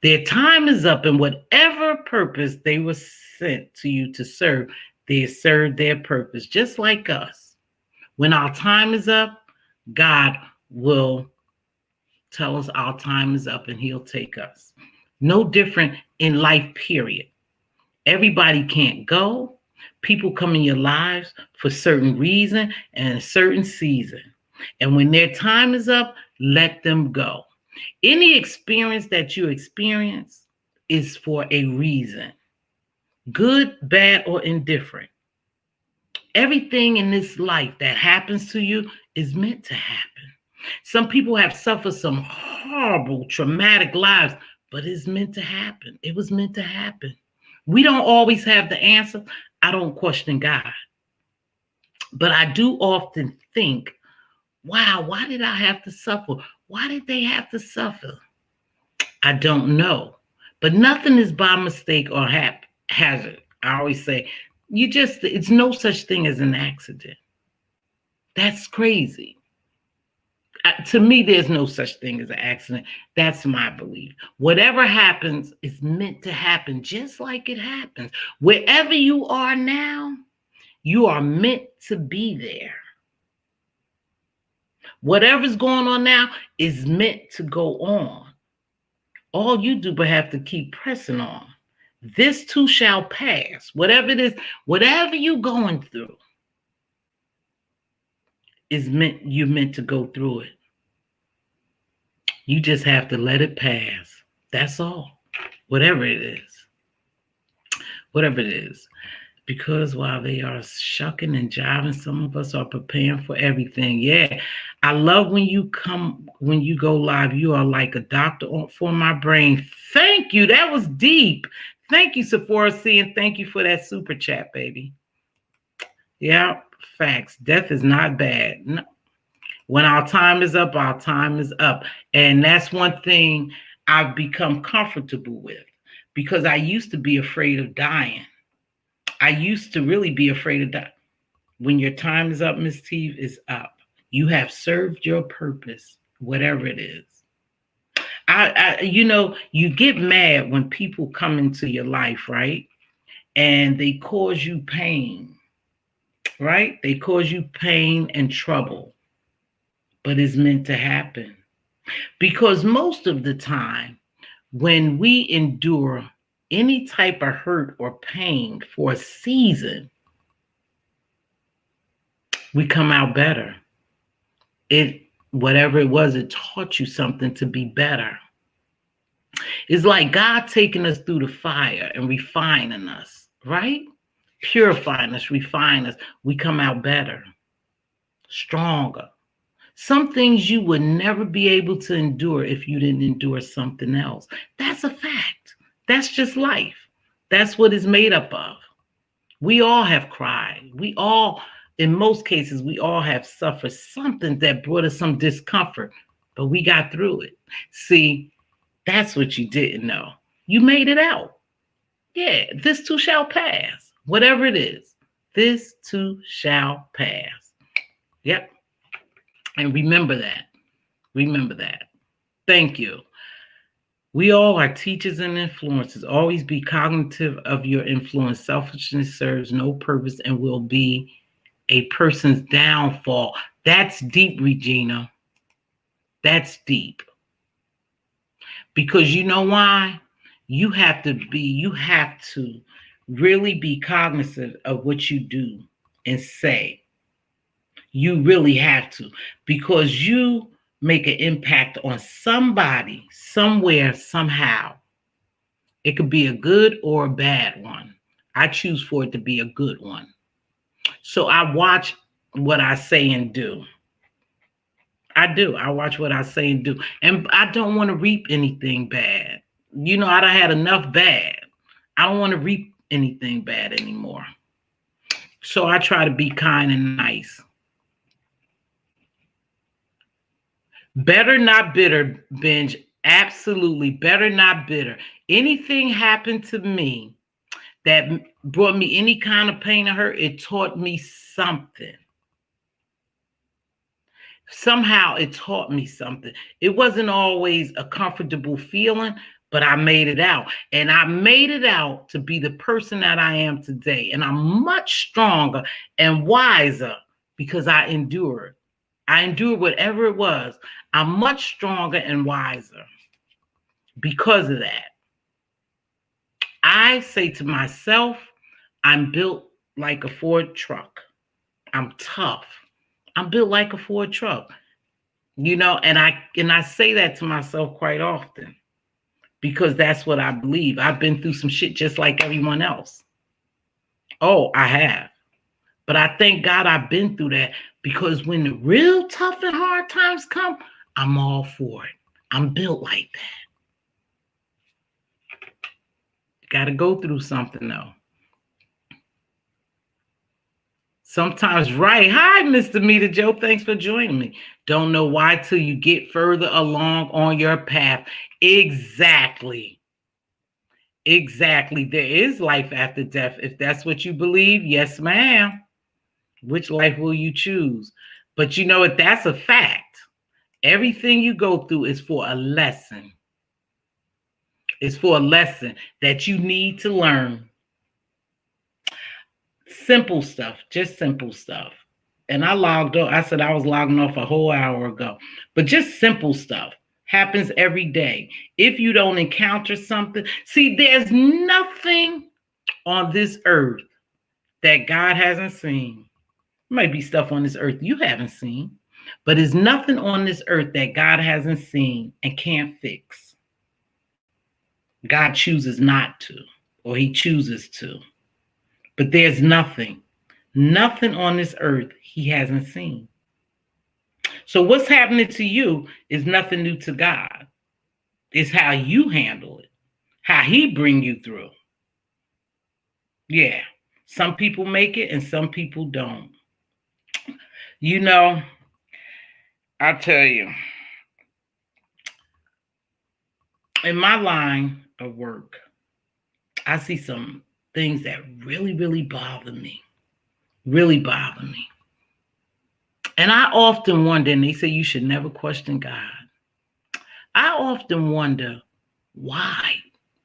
Speaker 1: Their time is up, and whatever purpose they were sent to you to serve, they served their purpose, just like us. When our time is up, God will tell us our time is up and he'll take us. No different in life, period. Everybody can't go. People come in your lives for certain reason and a certain season. And when their time is up, let them go. Any experience that you experience is for a reason. Good, bad, or indifferent. Everything in this life that happens to you is meant to happen. Some people have suffered some horrible, traumatic lives, but it's meant to happen. It was meant to happen. We don't always have the answer. I don't question God. But I do often think, wow, why did I have to suffer? Why did they have to suffer? I don't know. But nothing is by mistake or haphazard. I always say, it's no such thing as an accident. That's crazy. To me, there's no such thing as an accident. That's my belief. Whatever happens is meant to happen, just like it happens. Wherever you are now, you are meant to be there. Whatever's going on now is meant to go on. All you do but have to keep pressing on. This too shall pass. Whatever it is, whatever you're going through, you're meant to go through it. You just have to let it pass. That's all. Whatever it is. Whatever it is. Because while they are shucking and jiving, some of us are preparing for everything. Yeah. I love when you go live, you are like a doctor for my brain. Thank you. That was deep. Thank you, Sephora C, and thank you for that super chat, baby. Yeah, facts. Death is not bad. No. When our time is up, our time is up. And that's one thing I've become comfortable with because I used to be afraid of dying. I used to really be afraid of dying. When your time is up, Miss T is up. You have served your purpose, whatever it is. You get mad when people come into your life, right? And they cause you pain, right? They cause you pain and trouble, but it's meant to happen. Because most of the time, when we endure any type of hurt or pain for a season, we come out better. Whatever it was, it taught you something to be better. It's like God taking us through the fire and refining us, right? Purifying us, refining us. We come out better, stronger. Some things you would never be able to endure if you didn't endure something else. That's a fact. That's just life. That's what it's made up of. We all have cried. In most cases, we all have suffered something that brought us some discomfort, but we got through it. See, that's what you didn't know. You made it out. Yeah, this too shall pass. Whatever it is, this too shall pass. Yep. And remember that. Remember that. Thank you. We all are teachers and influencers. Always be cognitive of your influence. Selfishness serves no purpose and will be a person's downfall. That's deep, Regina. That's deep. Because you know why? You have to really be cognizant of what you do and say. You really have to, because you make an impact on somebody, somewhere, somehow. It could be a good or a bad one. I choose for it to be a good one. So I watch what I say and do. I do. I watch what I say and do. And I don't want to reap anything bad. I done had enough bad. I don't want to reap anything bad anymore. So I try to be kind and nice. Better not bitter, Benj. Absolutely. Better not bitter. Anything happened to me that brought me any kind of pain or hurt, it taught me something. Somehow it taught me something. It wasn't always a comfortable feeling, but I made it out. And I made it out to be the person that I am today. And I'm much stronger and wiser because I endured. I endured whatever it was. I'm much stronger and wiser because of that. I say to myself, I'm built like a Ford truck. I'm tough. I'm built like a Ford truck. And I say that to myself quite often because that's what I believe. I've been through some shit just like everyone else. Oh, I have. But I thank God I've been through that because when the real tough and hard times come, I'm all for it. I'm built like that. Got to go through something though. Sometimes, right. Hi, Mr. Meter Joe. Thanks for joining me. Don't know why till you get further along on your path. Exactly. Exactly. There is life after death. If that's what you believe, yes, ma'am. Which life will you choose? But you know what? That's a fact. Everything you go through is for a lesson. It's for a lesson that you need to learn. Simple stuff, just simple stuff. And I said I was logging off a whole hour ago. But just simple stuff happens every day. If you don't encounter something, see, there's nothing on this earth that God hasn't seen. There might be stuff on this earth you haven't seen, but there's nothing on this earth that God hasn't seen and can't fix. God chooses not to, or he chooses to. But there's nothing on this earth he hasn't seen. So what's happening to you is nothing new to God. It's how you handle it, how he bring you through. Yeah. Some people make it and some people don't. You know, I tell you, in my line of work, I see some things that really bother me. Really bother me. And I often wonder, and they say you should never question God. I often wonder why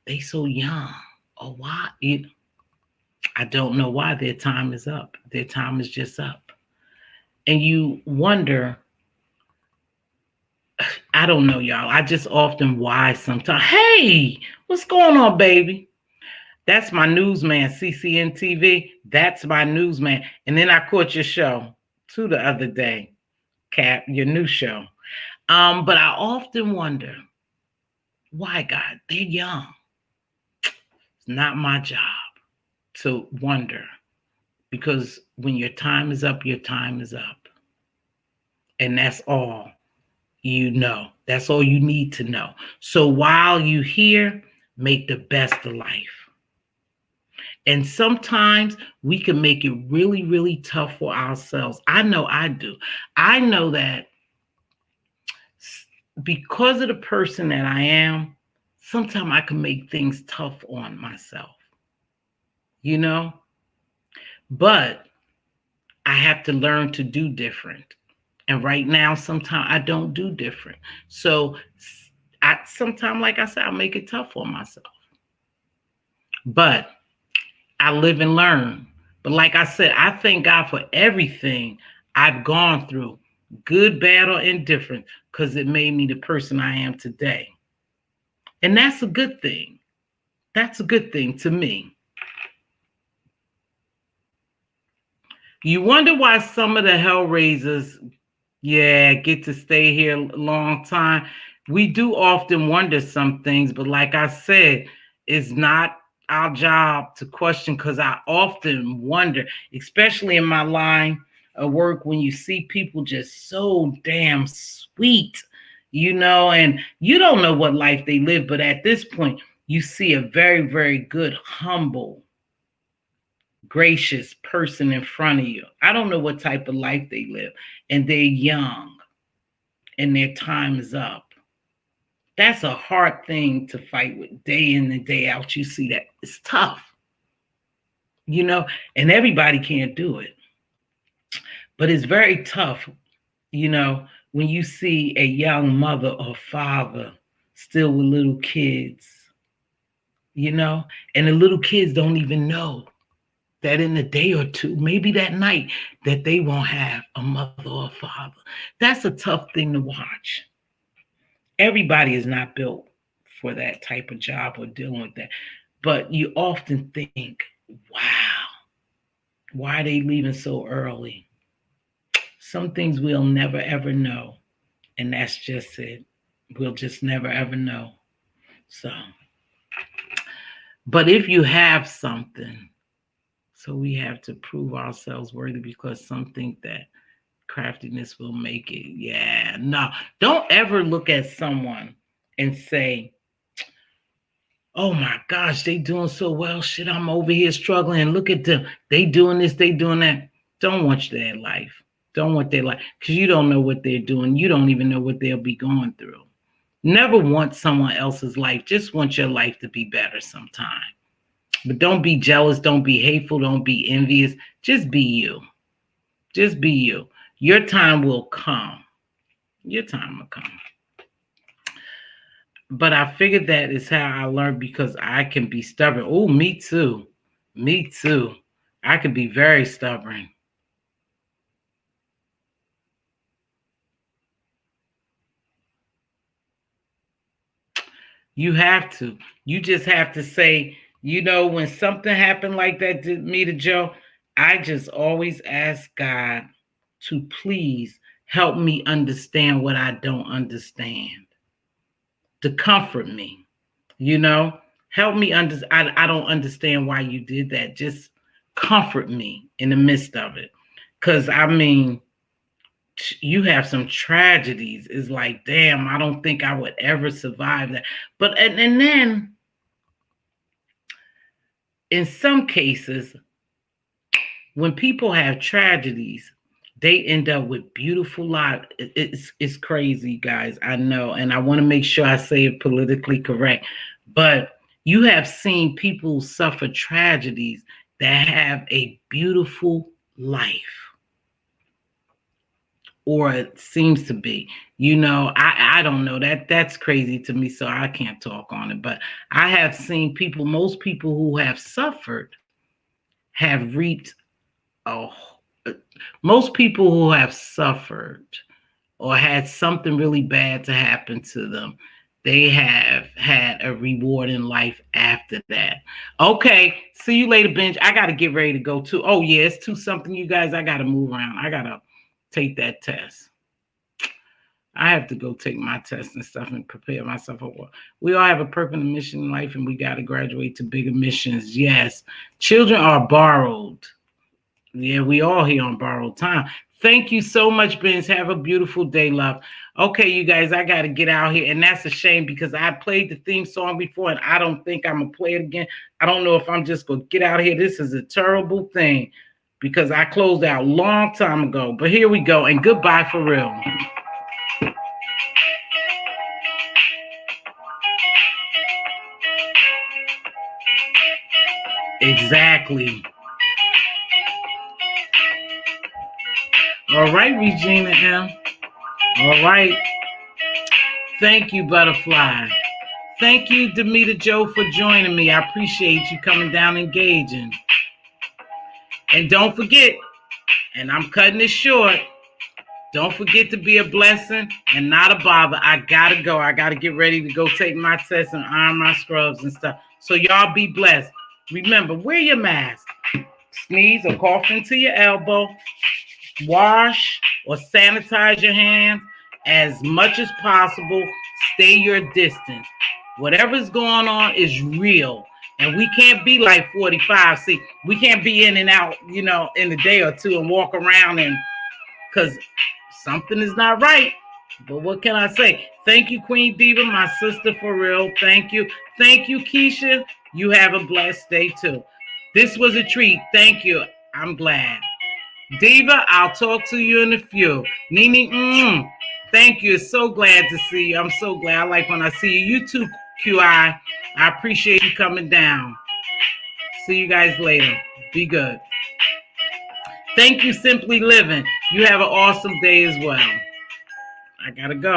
Speaker 1: they so young or why it. I don't know why their time is up. Their time is just up. And you wonder, I don't know, y'all. I just often why sometimes. Hey, what's going on, baby? That's my newsman, CCN TV. That's my newsman. And then I caught your show too the other day, Cap, your new show. But I often wonder, why, God? They're young. It's not my job to wonder, because when your time is up, your time is up. And that's all you know. That's all you need to know. So while you here, make the best of life. And sometimes we can make it really tough for ourselves. I know I do. I know that because of the person that I am, sometimes I can make things tough on myself, you know? But I have to learn to do different. And right now, sometimes I don't do different. So sometimes, like I said, I make it tough on myself. But I live and learn. But like I said, I thank God for everything I've gone through, good, bad, or indifferent, because it made me the person I am today. And that's a good thing. That's a good thing to me. You wonder why some of the Hellraisers, get to stay here a long time. We do often wonder some things, but like I said, it's not our job to question, because I often wonder, especially in my line of work, when you see people just so damn sweet, and you don't know what life they live, but at this point, you see a very good, humble, gracious person in front of you. I don't know what type of life they live, and they're young and their time is up. That's a hard thing to fight with day in and day out. You see that it's tough, and everybody can't do it. But it's very tough, when you see a young mother or father still with little kids, and the little kids don't even know that in a day or two, maybe that night, that they won't have a mother or a father. That's a tough thing to watch. Everybody is not built for that type of job or dealing with that. But you often think, wow, why are they leaving so early? Some things we'll never ever know. And that's just it. We'll just never ever know. So, but if you have something, so we have to prove ourselves worthy, because some think that craftiness will make it. Yeah, no. Don't ever look at someone and say, oh my gosh, they doing so well. Shit, I'm over here struggling. Look at them. They doing this, they doing that. Don't want their life. Don't want their life, because you don't know what they're doing. You don't even know what they'll be going through. Never want someone else's life. Just want your life to be better sometime. But don't be jealous. Don't be hateful. Don't be envious. Just be you. Just be you. Your time will come. Your time will come. But I figured that is how I learned, because I can be stubborn. Oh, me too. Me too. I can be very stubborn. You have to. You just have to say, when something happened like that to me, to Joe, I just always ask God to please help me understand what I don't understand, to comfort me, help me understand. I don't understand why you did that. Just comfort me in the midst of it. Because, I mean, you have some tragedies. It's like, damn, I don't think I would ever survive that. But, and then in some cases, when people have tragedies, they end up with beautiful lives. It's crazy, guys. I know, and I want to make sure I say it politically correct. But you have seen people suffer tragedies that have a beautiful life, or it seems to be. I don't know, that's crazy to me, so I can't talk on it. But I have seen people, most people who have suffered have reaped. Oh, most people who have suffered or had something really bad to happen to them, they have had a reward in life after that. Okay, see you later, Benj. I got to get ready to go too. Oh, yeah, it's 2 something, you guys. I got to move around. I got to take that test. I have to go take my test and stuff and prepare myself for work. We all have a purpose and mission in life, and we got to graduate to bigger missions. Yes, children are borrowed. Yeah, we all here on borrowed time. Thank you so much, Benz. Have a beautiful day, love. Okay, you guys, I got to get out here. And that's a shame because I played the theme song before and I don't think I'm going to play it again. I don't know if I'm just going to get out here. This is a terrible thing because I closed out a long time ago. But here we go. And goodbye for real. Exactly. All right, Regina M. All right. Thank you, Butterfly. Thank you, Demeter Joe, for joining me. I appreciate you coming down engaging. And don't forget, and I'm cutting it short, don't forget to be a blessing and not a bother. I got to go. I got to get ready to go take my test and iron my scrubs and stuff. So y'all be blessed. Remember, wear your mask. Sneeze or cough into your elbow. Wash or sanitize your hands as much as possible. Stay your distance. Whatever's going on is real. And we can't be like 45. See, we can't be in and out, in a day or two and walk around and because something is not right. But what can I say? Thank you, Queen Diva, my sister, for real. Thank you. Thank you, Keisha. You have a blessed day, too. This was a treat. Thank you. I'm glad. Diva, I'll talk to you in a few. Nene, thank you. So glad to see you. I'm so glad. I like when I see you. You too, QI. I appreciate you coming down. See you guys later. Be good. Thank you, Simply Living. You have an awesome day as well. I gotta go.